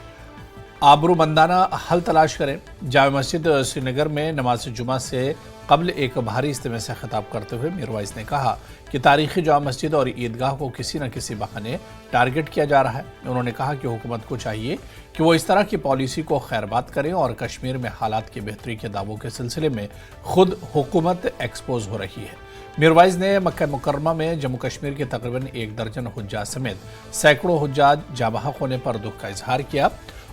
आबरूमंदाना हल तलाश करें। जामे मस्जिद श्रीनगर में नमाज जुमा से कबल एक भारी इज्तिमा से खिताब करते हुए मीरवाइज ने कहा कि तारीखी जामे मस्जिद और ईदगाह को किसी न किसी बहाने टारगेट किया जा रहा है। उन्होंने कहा कि हुकूमत को चाहिए कि वो इस तरह की पॉलिसी को खैरबाद करें और कश्मीर में हालात की बेहतरी के दावों के सिलसिले में खुद हुकूमत एक्सपोज हो रही है। मीरवाइज ने मक्का मुकर्रमा में जम्मू कश्मीर के तकरीबन 1 दर्जन हुज्जाज समेत सैकड़ों हुज्जाज जाबहक होने पर दुख का इजहार किया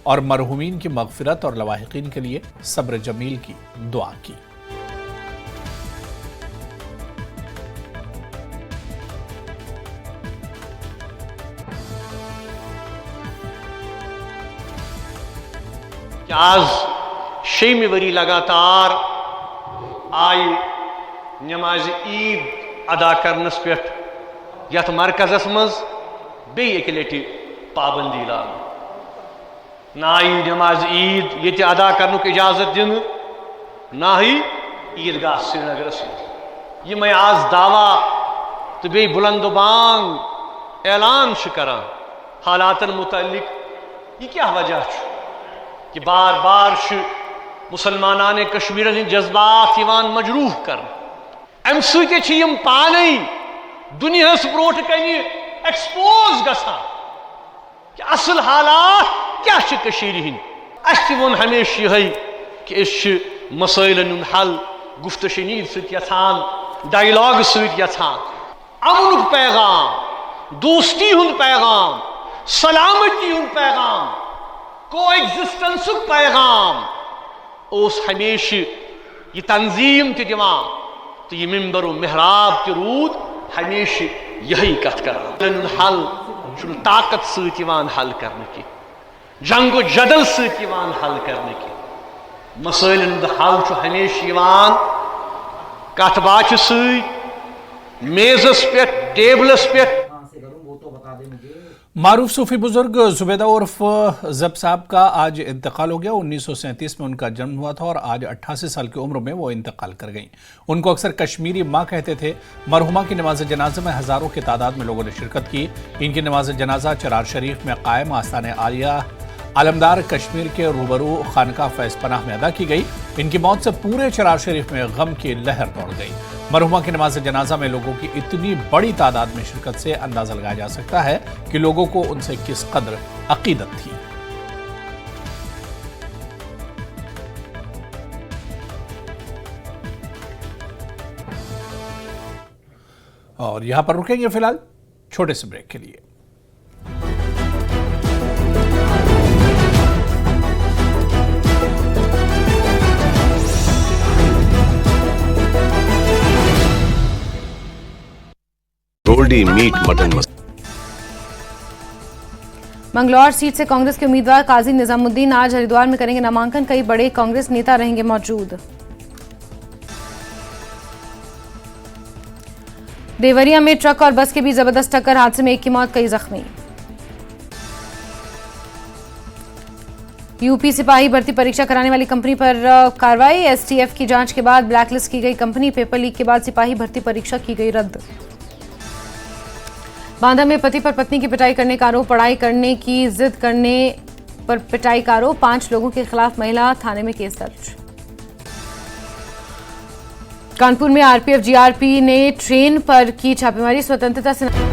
और मरहूमीन की मगफिरत और लवाहिकीन के लिए सब्र जमील की दुआ की। आज 6वीं वरी लगातार आई नमाज ईद अदा करनस पे यथ मरकजस मज बे एक लटि पाबंदी लाग ना आई नमाज ईद ये अदा करनुक इजाजत दिन ना ही ईदगाह श्रीनगरस ये मैं आज दावा तो बे बुलंद बांग ऐलान करान हालातन मुतल्लिक ये क्या वजह कि बार बार मुसलमानान कश्मीर हंद जज्बात मजरूह कर अम सम पानी दुनियास ब्रोट कन एक्सपोज गसान कि असल हालात क्या हंद वो हमेशा यह कि मसैलन हल गुफ्त शनीद सत्यान डायलॉग सत्यान अमन पैगाम दोस्ती हुंद पैगाम सलामती हुंद पैगाम को एग्जिस्टेंस पैगाम उस हमेशा यह तंजीम दिवान तो यह मिंबर मेहराब त रूद हमेशा यही कथ कर हल ताकत सत्यान हल करने की जंग जदल सत्यान हल करने की मसैल हल हमेशा कथ बात मेजस पे टेबलस पे। मारूफ सूफी बुजुर्ग जुबैदा उर्फ जब साहब का आज इंतकाल हो गया। 1937 में उनका जन्म हुआ था और आज 88 साल की उम्र में वो इंतकाल कर गईं। उनको अक्सर कश्मीरी माँ कहते थे। मरहुमा की नमाज जनाजा में हजारों की तादाद में लोगों ने शिरकत की। इनकी नमाज जनाजा चरार शरीफ में कायम आस्ताने आलिया आलमदार कश्मीर के रूबरू खानका फैज पनाह में अदा की गई। इनकी मौत से पूरे चरार शरीफ में गम की लहर दौड़ गई। मरहुमा की नमाज जनाजा में लोगों की इतनी बड़ी तादाद में शिरकत से अंदाजा लगाया जा सकता है कि लोगों को उनसे किस कदर अकीदत थी। और यहां पर रुकेंगे फिलहाल छोटे से ब्रेक के लिए। Goldie meat mutton Mangalore seat से कांग्रेस के उम्मीदवार काजी निजामुद्दीन आज हरिद्वार में करेंगे नामांकन। कई बड़े कांग्रेस नेता रहेंगे मौजूद। देवरिया में ट्रक और बस के बीच जबरदस्त टक्कर, हादसे में एक की मौत, कई जख्मी। यूपी सिपाही भर्ती परीक्षा कराने वाली कंपनी पर कार्रवाई। एसटीएफ की जांच के बाद ब्लैकलिस्ट की गई कंपनी। पेपर लीक के बाद सिपाही भर्ती परीक्षा की गई रद्द। बांदा में पति पर पत्नी की पिटाई करने का आरोप, पढ़ाई करने की जिद करने पर पिटाई का आरोप। 5 लोगों के खिलाफ महिला थाने में केस दर्ज। कानपुर में आरपीएफ जीआरपी ने ट्रेन पर की छापेमारी। स्वतंत्रता सेना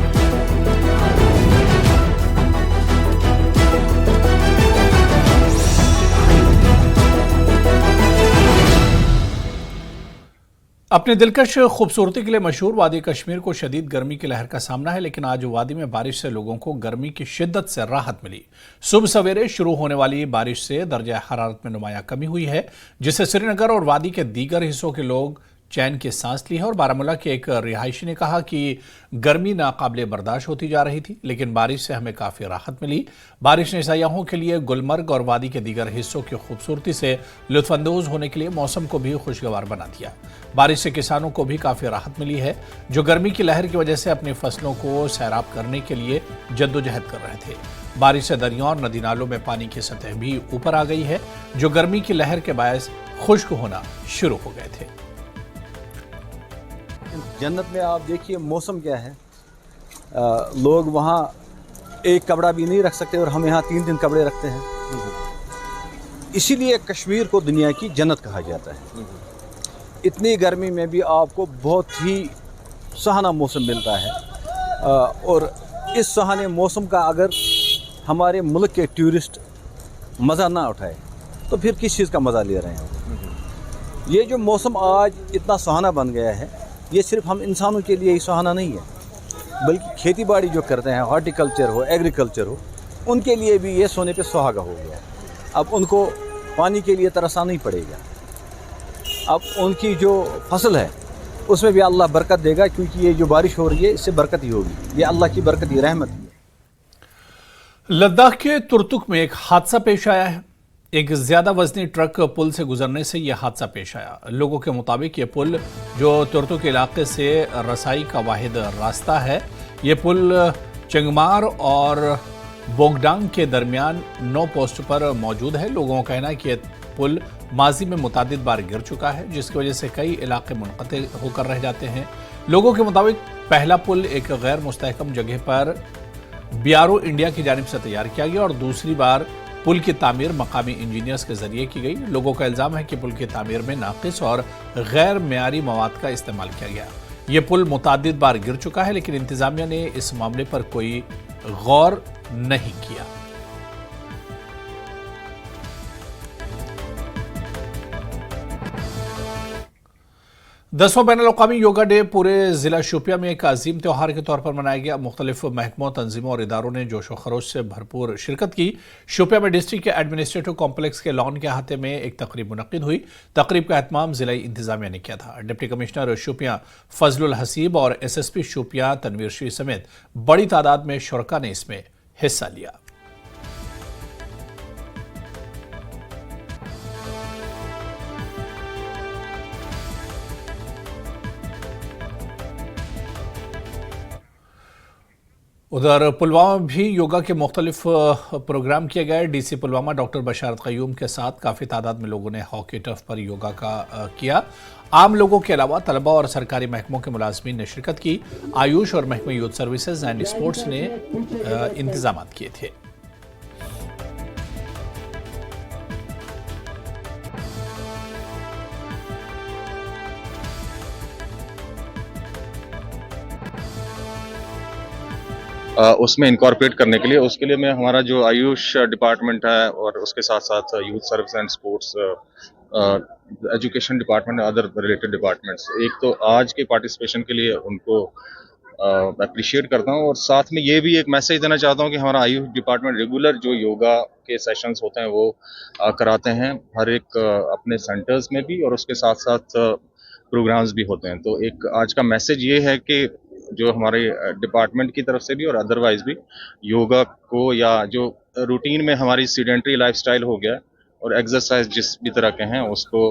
अपने दिलकश खूबसूरती के लिए मशहूर वादी कश्मीर को शदीद गर्मी की लहर का सामना है, लेकिन आज वादी में बारिश से लोगों को गर्मी की शिद्दत से राहत मिली। सुबह सवेरे शुरू होने वाली बारिश से दर्जा हरारत में नुमाया कमी हुई है, जिससे श्रीनगर और वादी के दीगर हिस्सों के लोग चैन की सांस ली है और बारामूला के एक रिहायशी ने कहा कि गर्मी नाकाबिले बर्दाश्त होती जा रही थी, लेकिन बारिश से हमें काफ़ी राहत मिली। बारिश ने सयाहों के लिए गुलमर्ग और वादी के दीगर हिस्सों की खूबसूरती से लुत्फानंदोज होने के लिए मौसम को भी खुशगवार बना दिया। बारिश से किसानों को भी काफ़ी राहत मिली है, जो गर्मी की लहर की वजह से अपनी फसलों को सैराब करने के लिए जद्दोजहद कर रहे थे। बारिश से दरियाओं और नदी नालों में पानी की सतह भी ऊपर आ गई है, जो गर्मी की लहर के बायस खुश्क होना शुरू हो गए थे। जन्नत में आप देखिए मौसम क्या है, लोग वहाँ एक कपड़ा भी नहीं रख सकते और हम यहाँ 3 कपड़े रखते हैं। इसीलिए कश्मीर को दुनिया की जन्नत कहा जाता है। इतनी गर्मी में भी आपको बहुत ही सुहाना मौसम मिलता है, और इस सुहाने मौसम का अगर हमारे मुल्क के टूरिस्ट मज़ा ना उठाए तो फिर किस चीज़ का मज़ा ले रहे हैं। ये जो मौसम आज इतना सुहाना बन गया है, ये सिर्फ हम इंसानों के लिए ही सुहाना नहीं है, बल्कि खेती बाड़ी जो करते हैं, हॉर्टिकल्चर हो, एग्रीकल्चर हो, उनके लिए भी ये सोने पे सुहागा हो गया। अब उनको पानी के लिए तरसना नहीं पड़ेगा। अब उनकी जो फसल है उसमें भी अल्लाह बरकत देगा, क्योंकि ये जो बारिश हो रही है इससे बरकत ही होगी। ये अल्लाह की बरकत ही, रहमत ही है। लद्दाख के तुर्तुक में एक हादसा पेश आया है। एक ज्यादा वजनी ट्रक पुल से गुजरने से यह हादसा पेश आया। लोगों के मुताबिक ये पुल, जो तुर्तुक इलाके से रसाई का वाहिद रास्ता है, ये पुल चंगमार और बोगडांग के दरमियान 9 पोस्ट पर मौजूद है। लोगों का कहना है कि यह पुल माजी में मुतादिद बार गिर चुका है, जिसकी वजह से कई इलाके मुनक़ते होकर रह जाते हैं। लोगों के मुताबिक पहला पुल एक गैर मुस्तहकम जगह पर BRO इंडिया की जानिब से तैयार किया गया और दूसरी बार पुल की तामीर मकामी इंजीनियर्स के जरिए की गई। लोगों का इल्जाम है कि पुल की तामीर में नाकिस और गैर मेयारी मवाद का इस्तेमाल किया गया। ये पुल मुतादिद बार गिर चुका है, लेकिन इंतजामिया ने इस मामले पर कोई गौर नहीं किया। दसवां बैनुल-अक़वामी योगा डे पूरे जिला शोपियां में एक अजीम त्यौहार के तौर पर मनाया गया। मुख्तलिफ महकमों, तंजीमों और इदारों ने जोश व खरोश से भरपूर शिरकत की। शोपियां में डिस्ट्रिक्ट के एडमिनिस्ट्रेटिव कॉम्प्लेक्स के लॉन के अहाते में एक तकरीब मुनक्किद हुई। तकरीब का एहतमाम जिलाई इंतजामिया ने किया था। डिप्टी कमिश्नर शोपियां फजलुल हसीब और SSP शोपियां तनवीर शी समेत बड़ी तादाद में शुरका ने इसमें हिस्सा लिया। उधर पुलवामा में भी योगा के मुख्तलिफ प्रोग्राम किए गए। DC पुलवामा डॉक्टर बशारत क़य्यूम के साथ काफ़ी तादाद में लोगों ने हॉकी टर्फ पर योगा का किया। आम लोगों के अलावा तलबा और सरकारी महकमों के मुलाजमीन ने शिरकत की। आयुष और महकमे यूथ सर्विसेज एंड स्पोर्ट्स ने इंतजाम किए थे। उसमें इनकॉर्पोरेट करने के लिए, उसके लिए मैं हमारा जो आयुष डिपार्टमेंट है और उसके साथ साथ youth service and sports, education department, other related departments, एक तो आज के पार्टिसिपेशन के लिए उनको अप्रिशिएट करता हूँ, और साथ में ये भी एक मैसेज देना चाहता हूँ कि हमारा आयुष डिपार्टमेंट रेगुलर जो योगा के सेशंस होते हैं वो कराते हैं हर एक अपने सेंटर्स में भी, और उसके साथ साथ प्रोग्राम्स भी होते हैं। तो एक आज का मैसेज ये है कि जो हमारे डिपार्टमेंट की तरफ से भी और अदरवाइज भी योगा को, या जो रूटीन में हमारी सीडेंट्री लाइफस्टाइल हो गया और एक्सरसाइज जिस भी तरह के हैं उसको।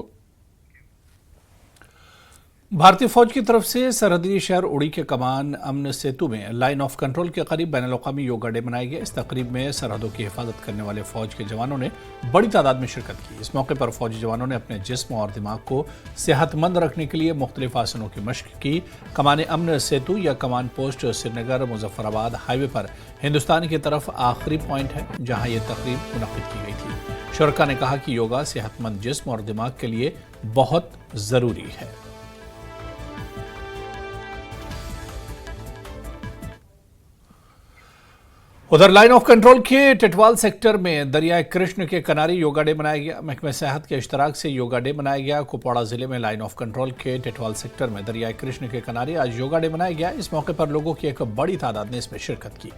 भारतीय फौज की तरफ से सरहदी शहर उड़ी के कमान अमन सेतु में लाइन ऑफ कंट्रोल के करीब बैनुल-अक़वामी योगा डे मनाया गया। इस तकरीब में सरहदों की हिफाजत करने वाले फौज के जवानों ने बड़ी तादाद में शिरकत की। इस मौके पर फौजी जवानों ने अपने जिस्म और दिमाग को सेहतमंद रखने के लिए मुख्तलिफ आसनों की मशक की। कमान अमन सेतु या कमान पोस्ट श्रीनगर मुजफ्फराबाद हाईवे पर हिंदुस्तान की तरफ आखिरी पॉइंट है जहाँ ये तकरीब मुनक्किद की गई थी। शुरका ने कहा कि योगा सेहतमंद जिस्म और दिमाग के लिए बहुत ज़रूरी है। उधर लाइन ऑफ कंट्रोल के टिटवाल सेक्टर में दरियाए कृष्ण के किनारे योगा डे मनाया गया। महकमे सेहत के इश्तराक से योगा डे मनाया गया। कुपवाड़ा जिले में लाइन ऑफ कंट्रोल के टिटवाल सेक्टर में दरियाए कृष्ण के किनारे आज योगा डे मनाया गया। इस मौके पर लोगों की एक बड़ी तादाद ने इसमें शिरकत की।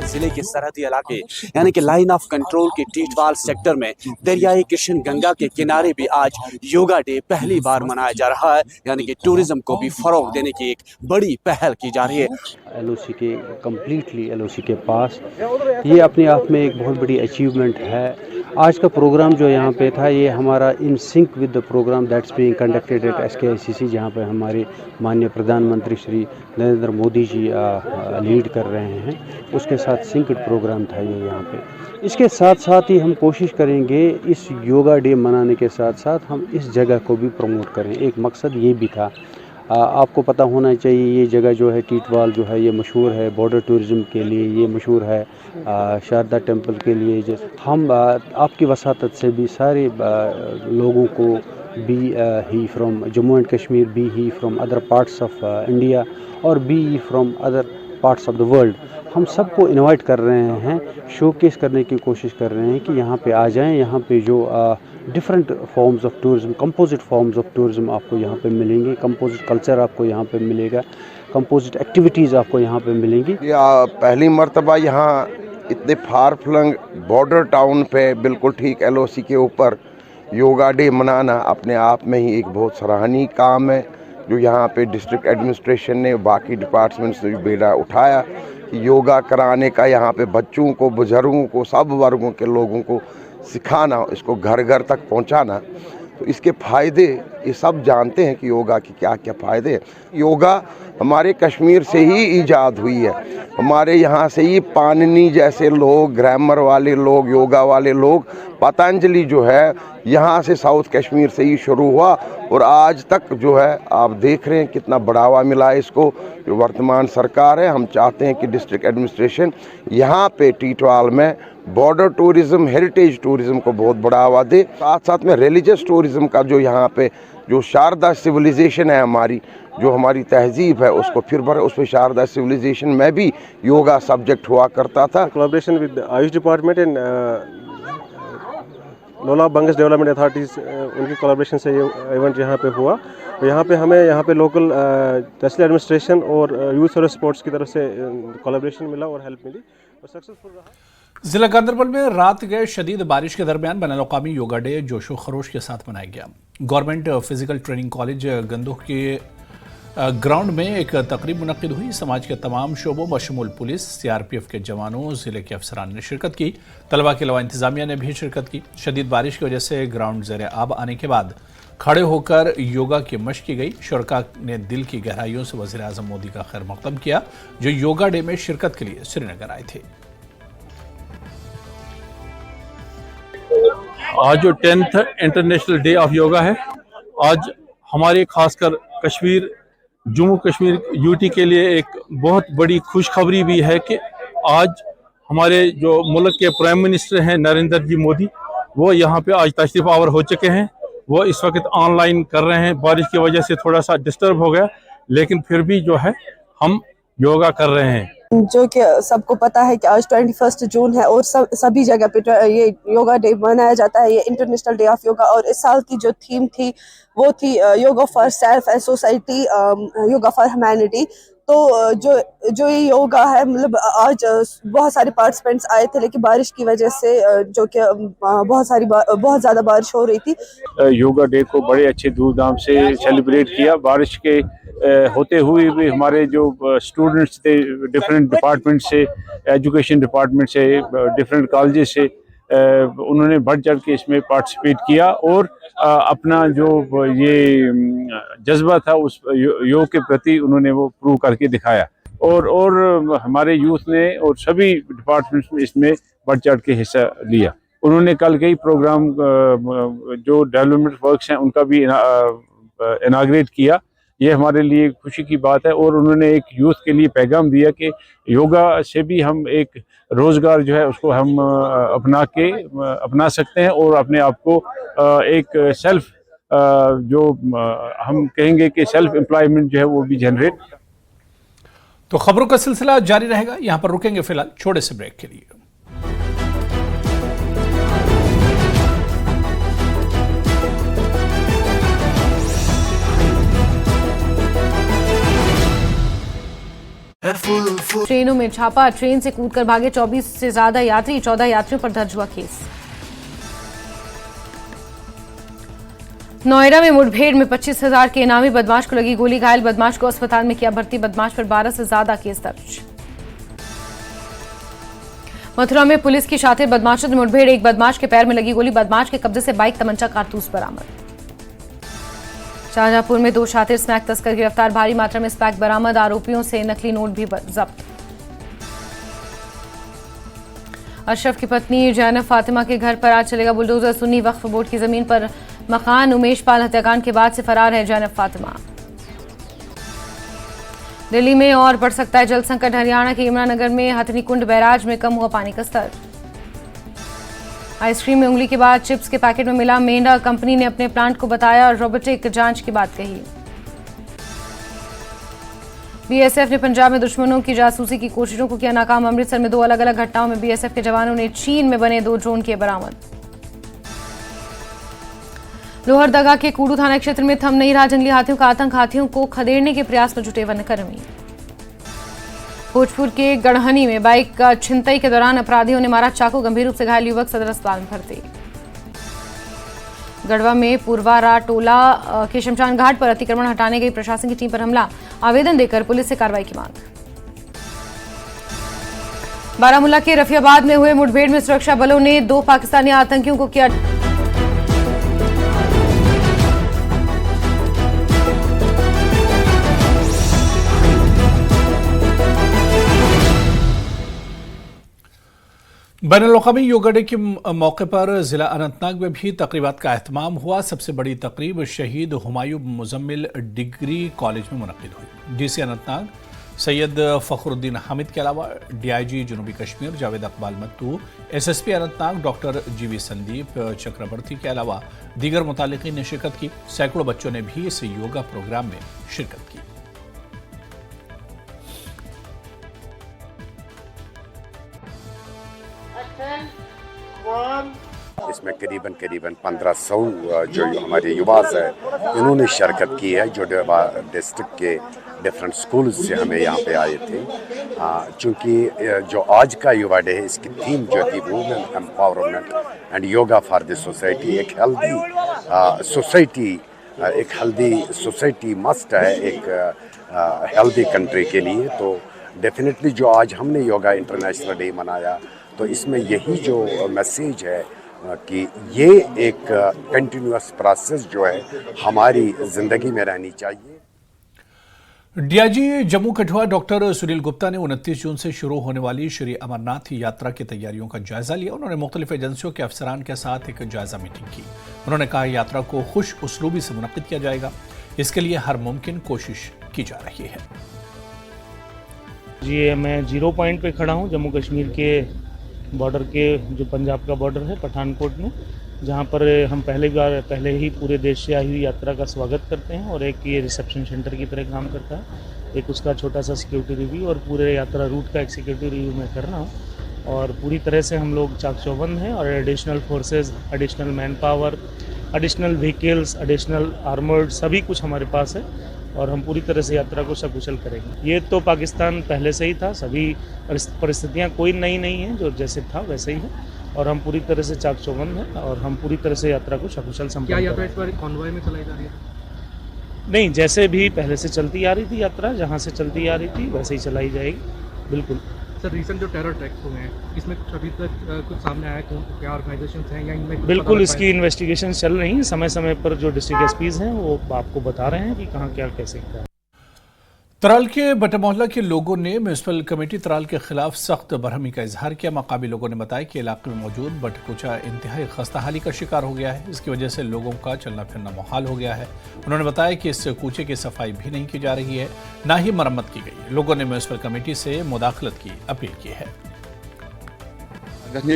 जिले के सरहदी इलाके यानी कि लाइन ऑफ कंट्रोल के टीटवाल सेक्टर में दरियाई किशन गंगा के किनारे भी आज योगा डे पहली बार मनाया जा रहा है, यानी कि टूरिज्म को भी फरोग देने की एक बड़ी पहल की जा रही है। LOC के कम्प्लीटली LOC के पास ये अपने आप में एक बहुत बड़ी अचीवमेंट है। आज का प्रोग्राम जो यहाँ पे था ये हमारा in sync with the program that's being conducted at SKICC, जहाँ पे हमारे माननीय प्रधानमंत्री श्री नरेंद्र मोदी जी लीड कर रहे हैं, उसके साथ सिंक्ड प्रोग्राम था ये यहाँ पे। इसके साथ साथ ही हम कोशिश करेंगे इस योगा डे मनाने के साथ साथ हम इस जगह को भी प्रमोट करें। एक मकसद ये भी था, आपको पता होना चाहिए ये जगह जो है टीटवाल जो है ये मशहूर है बॉर्डर टूरिज़्म के लिए, ये मशहूर है शारदा टेंपल के लिए। जैसे हम आपकी वसातत से भी सारे लोगों को be he from Jammu and Kashmir, be he from other parts of India और be he from other parts of the world, हम सबको इनवाइट कर रहे हैं, शोकेस करने की कोशिश कर रहे हैं कि यहाँ पे आ जाएं। यहाँ पे जो different forms of tourism, composite forms of tourism आपको यहाँ पे मिलेंगे, कंपोजिट कल्चर आपको यहाँ पे मिलेगा, कंपोजिट एक्टिविटीज़ आपको यहाँ पे मिलेंगी। पहली मर्तबा यहाँ इतने फार फ्लंग बॉर्डर टाउन पे बिल्कुल ठीक LOC के ऊपर योगा डे मनाना अपने आप में ही एक बहुत सराहनीय काम है, जो यहाँ पे डिस्ट्रिक्ट एडमिनिस्ट्रेशन ने बाकी डिपार्टमेंट्स ने भी बेड़ा उठाया कि योगा कराने का, यहाँ पे बच्चों को, बुजुर्गों को, सब वर्गों के लोगों को सिखाना, इसको घर घर तक पहुँचाना। तो इसके फ़ायदे ये सब जानते हैं कि योगा के क्या क्या फ़ायदे हैं। योगा हमारे कश्मीर से ही ईजाद हुई है, हमारे यहाँ से ही पाणिनि जैसे लोग, ग्रामर वाले लोग, योगा वाले लोग, पतंजलि जो है यहाँ से साउथ कश्मीर से ही शुरू हुआ और आज तक जो है आप देख रहे हैं कितना बढ़ावा मिला है इसको। जो वर्तमान सरकार है, हम चाहते हैं कि डिस्ट्रिक्ट एडमिनिस्ट्रेशन यहाँ पे टीटवाल में बॉर्डर टूरिज़्म, हेरिटेज टूरिज़्म को बहुत बढ़ावा दे, साथ साथ में रिलीजियस टूरिज़्म का जो यहाँ पे जो शारदा सिविलाइजेशन है हमारी, जो हमारी तहजीब है उसको फिर भर, उस पर शारदा सिविलाइजेशन में भी योगा सब्जेक्ट हुआ करता था। Collaboration with Ayush department and लोला बंगस डेवलपमेंट अथॉरिटीज़, उनकी कोलैबोरेशन से ये इवेंट यहाँ पे हुआ। तो यहाँ पे हमें यहाँ पे लोकल तहसील एडमिनिस्ट्रेशन और यूथ सर्विस स्पोर्ट्स की तरफ से कोलैबोरेशन मिला और हेल्प मिली और सक्सेसफुल रहा। जिला गांधरबल में रात गए शदीद बारिश के दरमियान बैनुल-अक़वामी योगा डे जोशो खरोश के साथ मनाया गया। Government physical training college Gandoh के ग्राउंड में एक तकरीब मुनक्किद हुई। समाज के तमाम शोबों बशमूल पुलिस, CRPF के जवानों, जिले के अफसरान ने शिरकत की। तलबा के अलावा इंतजामिया ने भी शिरकत की। शदीद बारिश की वजह से ग्राउंड ज़ेर आब आने के बाद खड़े होकर योगा की मशक की गई। शुरका ने दिल की गहराइयों से वज़ीर आज़म मोदी का खैर मक़दम किया, जो योगा डे में शिरकत के लिए श्रीनगर आए थे। आज जो 10th international day of yoga है, आज हमारे खासकर कश्मीर, जम्मू कश्मीर UT के लिए एक बहुत बड़ी खुशखबरी भी है कि आज हमारे जो मुल्क के प्राइम मिनिस्टर हैं नरेंद्र जी मोदी, वो यहाँ पे आज तशरीफ आवर हो चुके हैं। वो इस वक्त ऑनलाइन कर रहे हैं। बारिश की वजह से थोड़ा सा डिस्टर्ब हो गया, लेकिन फिर भी जो है हम योगा कर रहे हैं। जो कि सबको पता है कि आज 21 जून है और सभी जगह पे ये योगा डे मनाया जाता है, ये इंटरनेशनल डे ऑफ योगा। और इस साल की जो थीम थी वो थी yoga for self and society, yoga for humanity. तो जो ये योगा है, मतलब आज बहुत सारे पार्टिसिपेंट्स आए थे, लेकिन बारिश की वजह से जो कि बहुत ज़्यादा बारिश हो रही थी। योगा डे को बड़े अच्छे धूमधाम से सेलिब्रेट किया। बारिश के होते हुए भी हमारे जो स्टूडेंट्स थे डिफरेंट डिपार्टमेंट से, एजुकेशन डिपार्टमेंट से, डिफरेंट कॉलेजेस से, उन्होंने बढ़ चढ़ के इसमें पार्टिसिपेट किया और अपना जो ये जज्बा था उस योग के प्रति उन्होंने वो प्रूव करके दिखाया। और हमारे यूथ ने और सभी डिपार्टमेंट्स में इसमें बढ़ चढ़ के हिस्सा लिया। उन्होंने कल कई प्रोग्राम जो डेवलपमेंट वर्क्स हैं उनका भी इनाग्रेट किया। ये हमारे लिए खुशी की बात है। और उन्होंने एक यूथ के लिए पैगाम दिया कि योगा से भी हम एक रोज़गार जो है उसको हम अपना सकते हैं और अपने आप को एक सेल्फ जो हम कहेंगे कि सेल्फ एम्प्लॉयमेंट जो है वो भी जनरेट। तो खबरों का सिलसिला जारी रहेगा, यहाँ पर रुकेंगे फिलहाल छोटे से ब्रेक के लिए। ट्रेनों में छापा, ट्रेन से कूदकर भागे 24 से ज्यादा यात्री, 14 यात्रियों पर दर्ज हुआ केस। नोएडा में मुठभेड़ में 25,000 के इनामी बदमाश को लगी गोली, घायल बदमाश को अस्पताल में किया भर्ती, बदमाश पर 12 से ज्यादा केस दर्ज। मथुरा में पुलिस की शातिर बदमाशों से मुठभेड़, एक बदमाश के पैर में लगी गोली, बदमाश के कब्जे से बाइक, तमंचा, कारतूस बरामद। शाहजहांपुर में 2 शातिर स्नैक तस्कर गिरफ्तार, भारी मात्रा में स्नैक बरामद, आरोपियों से नकली नोट भी जब्त। अशरफ की पत्नी जैनब फातिमा के घर पर आज चलेगा बुलडोजर, सुन्नी वक्फ बोर्ड की जमीन पर मकान, उमेश पाल हत्याकांड के बाद से फरार है जैनब फातिमा। दिल्ली में और बढ़ सकता है जल संकट, हरियाणा के यमुनानगर में हथनीकुंड बैराज में कम हुआ पानी का स्तर। आइसक्रीम में उंगली के बाद चिप्स के पैकेट में मिला मेंढा, कंपनी ने अपने प्लांट को बताया रोबोटिक जांच की बात कही। बीएसएफ ने पंजाब में दुश्मनों की जासूसी की कोशिशों को किया नाकाम, अमृतसर में 2 अलग अलग घटनाओं में बीएसएफ के जवानों ने चीन में बने 2 ड्रोन किए बरामद। लोहरदगा के कूड़ू थाना क्षेत्र में थम नहीं रहा जंगली हाथियों का आतंक, हाथियों को खदेड़ने के प्रयास में जुटे वनकर्मी। भोजपुर के गढ़हनी में बाइक का छिनतई के दौरान अपराधियों ने मारा चाकू, गंभीर रूप से घायल युवक सदर अस्पताल में भर्ती। गढ़वा में पुरवारा टोला के शमशान घाट पर अतिक्रमण हटाने गई प्रशासन की टीम पर हमला, आवेदन देकर पुलिस से कार्रवाई की मांग। बारामूला के रफियाबाद में हुए मुठभेड़ में सुरक्षा बलों ने 2 पाकिस्तानी आतंकियों को किया। बैनुल-अक़वामी योगा डे के मौके पर जिला अनंतनाग में भी तकरीबात का एहतमाम हुआ। सबसे बड़ी तकरीब शहीद हुमायूं मुजम्मिल डिग्री कॉलेज में मुनक़िद हुई। डीसी अनंतनाग सैयद फ़खरुद्दीन हामिद के अलावा डीआईजी जनूबी Kashmir Javed Iqbal Mattu, SSP Anantnag doctor GV Sandeep चक्रवर्ती के अलावा दीगर मुतालिकीन ने शिरकत की। सैकड़ों बच्चों ने भी इस योगा प्रोग्राम में शिरकत की। इसमें करीबन 1500 जो हमारे युवाज है इन्होंने शिरकत की है, जो डिस्ट्रिक्ट के डिफरेंट स्कूल से हमें यहाँ पे आए थे। चूँकि जो आज का युवा डे है इसकी थीम जो थी women empowerment and yoga for the society, एक हेल्दी सोसाइटी मस्ट है एक हेल्दी कंट्री के लिए। तो डेफिनेटली जो आज हमने योगा इंटरनेशनल डे मनाया तो इसमें यही जो मैसेज है कि ये एक कंटिन्यूअस प्रोसेस जो है हमारी ज़िंदगी में रहनी चाहिए। डीआईजी जम्मू कठुआ डॉक्टर सुनील गुप्ता ने 29 जून से शुरू होने वाली श्री अमरनाथ यात्रा की तैयारियों का जायजा लिया। उन्होंने मुख्तलिफ एजेंसियों के अफसरान के साथ एक जायजा मीटिंग की। उन्होंने कहा यात्रा को खुश उसलूबी से मुनक्किद किया जाएगा, इसके लिए हर मुमकिन कोशिश की जा रही है। जी मैं 0 पॉइंट पे खड़ा हूँ जम्मू कश्मीर के बॉर्डर के, जो पंजाब का बॉर्डर है पठानकोट में, जहाँ पर हम पहले ही पूरे देश से आई हुई यात्रा का स्वागत करते हैं और एक ये रिसेप्शन सेंटर की तरह काम करता है। एक उसका छोटा सा सिक्योरिटी रिव्यू और पूरे यात्रा रूट का एक सिक्योरिटी रिव्यू मैं कर रहा हूँ। और पूरी तरह से हम लोग चाक चौबंद हैं और additional forces, additional man power, additional vehicles, additional armoured सभी कुछ हमारे पास है और हम पूरी तरह से यात्रा को सकुशल करेंगे। ये तो पाकिस्तान पहले से ही था, सभी परिस्थितियाँ कोई नई नहीं हैं, जो जैसे था वैसे ही है और हम पूरी तरह से चाक चौबंद हैं और हम पूरी तरह से यात्रा को सकुशल संपन्न करेंगे। क्या यात्रा इस बार कॉन्वॉय में चलाई जा रही है? नहीं, जैसे भी पहले से चलती आ रही थी यात्रा, जहाँ से चलती आ रही थी वैसे ही चलाई जाएगी। बिल्कुल सर, रिसेंट जो टेरर अटैक्स हुए हैं इसमें कुछ अभी तक कुछ सामने आया कि क्या ऑर्गेनाइजेशंस हैं या इनमें? बिल्कुल, इसकी इन्वेस्टिगेशन चल रही है। समय समय पर जो डिस्ट्रिक्ट एसपीज हैं वो आपको बता रहे हैं कि कहाँ क्या कैसे क्या। त्राल के बटा मोहल्ला के लोगों ने म्यूनसिपल कमेटी त्राल के खिलाफ सख्त बरहमी का इजहार किया। मकामी लोगों ने बताया कि इलाके में मौजूद बटकुचा इंतहाई खस्ताहाली का शिकार हो गया है। इसकी वजह से लोगों का चलना फिरना मुहाल हो गया है। उन्होंने बताया कि इस कूचे की सफाई भी नहीं की जा रही है, ना ही मरम्मत की गई। लोगों ने म्यूनसिपल कमेटी से मुदाखलत की अपील की है।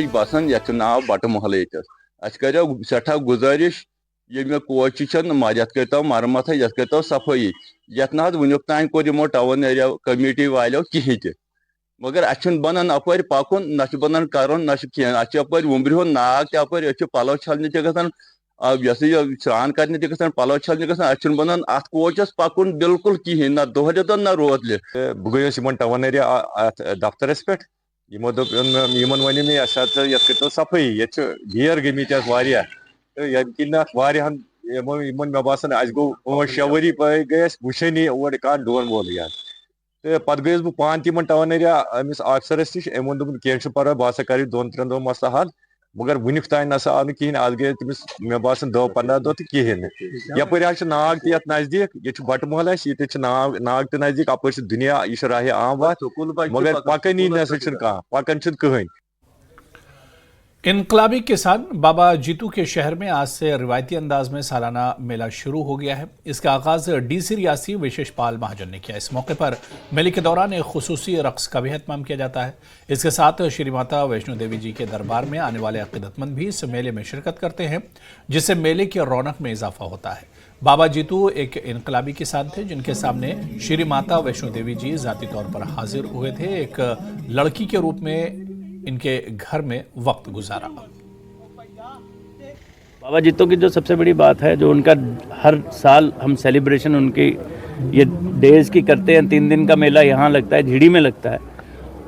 बसान यह नाव बट मोहल्ले करो सठा गुजारिश ये मे कोच यथ कर मरम्मत यथ कर सफाई यथ ना वनुक तान कोर यमो टाउन एरिया कमेटी वालों कहीं तक, मगर अच्छे बनान अपर पकुन ना बनान कर ना कह अपर वुम्ब्र नाग तपर पलव छलने गसान अब यह स्नान कर गसान पलो छलने गसान बनान अत कोचस पकुन बिल्कुल कहें ना दोहरे ना रोतले बह गयस टाउन एरिया दफ्तरस पे यमो दोप यमन वन मे ये करो सफाई ये घेर गमित तो ये मे बासान अस गो 5-6 वरी गए वुशनी और कह डोन वोल यार तो पे गयस बह पान तम टाउन एरिया अमिस ऑफिसरस नश अम वो कह पर बह हसा कर 2-3 दो मसला हल मगर वुनिक तान नसा आव कहें आज गए तमिस मे बासान 10-15 दो तो कहें यपर नाग ये नजदीक ये बट महल ये नाग तो नजदीक अप दुनिया यह राह आम बात मगर पकन नसा पकन कहें। इनकलाबी किसान बाबा जीतू के शहर में आज से रिवायती अंदाज में सालाना मेला शुरू हो गया है। इसका आगाज डीसी रियासी विशेष पाल महाजन ने किया। इस मौके पर मेले के दौरान एक खुसूसी रक्स का भी एहतमाम किया जाता है। इसके साथ श्री माता वैष्णो देवी जी के दरबार में आने वाले अकीदतमंद भी इस मेले में शिरकत करते हैं, जिससे मेले की रौनक में इजाफा होता है। बाबा जीतू एक इनकलाबी किसान थे जिनके सामने श्री माता वैष्णो देवी जी जाती तौर पर हाजिर हुए थे। एक लड़की के रूप में इनके घर में वक्त गुजारा। बाबा जीतू की जो सबसे बड़ी बात है, जो उनका हर साल हम सेलिब्रेशन उनकी ये डेज की करते हैं। 3 दिन का मेला यहाँ लगता है, झिड़ी में लगता है।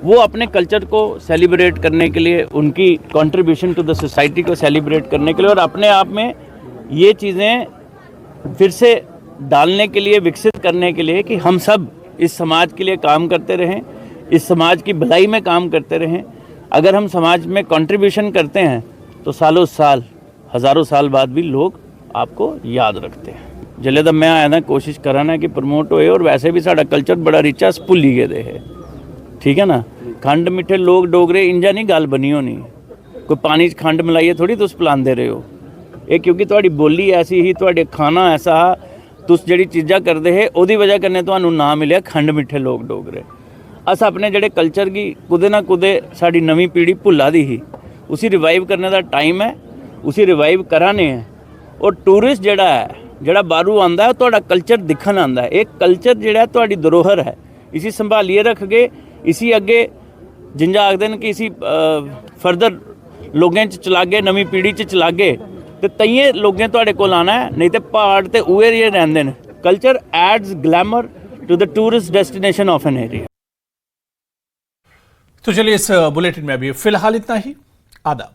वो अपने कल्चर को सेलिब्रेट करने के लिए, उनकी कंट्रीब्यूशन टू द सोसाइटी को सेलिब्रेट करने के लिए और अपने आप में ये चीज़ें फिर से डालने के लिए, विकसित करने के लिए कि हम सब इस समाज के लिए काम करते रहें, इस समाज की भलाई में काम करते रहें। अगर हम समाज में कंट्रीब्यूशन करते हैं तो सालों साल, हज़ारों साल बाद भी लोग आपको याद रखते हैं। जिले दा मैं आया ना कोशिश कराना कि प्रमोट होए और वैसे भी साड़ा कल्चर बड़ा रिच है, भुल्ली गए है, ठीक है ना। खंड मिठे लोग डोगरे इंजा नहीं गल बनी होनी, कोई पानी च खंड मिलाइए थोड़ी तुस पिलांदे रहे हो। ये क्योंकि तुहाडी बोली ऐसी ही, तुहाडे खाना ऐसा, तुस जिहड़ी चीज़ां करदे हे ओदी वजह कन्नै तुहानूं नाम मिलिया खंड मिठे लोग डोगरे। अस अपने जड़े कल्चर की कुदे ना कुदे साड़ी नवी पीढ़ी भुला दी ही, उसी रिवाइव करने का टाइम है, उसी रिवाइव कराने हैं। और टूरिस्ट जड़ा है, जड़ा बाहरों आंदा है, तुहाडा कल्चर दिखन आंदा है। एक कल्चर जड़ा तुहाडी धरोहर है, इसी संभालिए रख के, इसी अगे जिंजा आखदे न कि इसी फर्दर लोगों च चलागे, नवी पीढ़ी च चलागे तो तइये लोगें तुहाडे कोल आना है। नहीं तो पहाड़ ते उए ये रहंदे न। Culture adds glamour to the tourist destination of an area. तो चलिए इस बुलेटिन में अभी फिलहाल इतना ही। आदाब।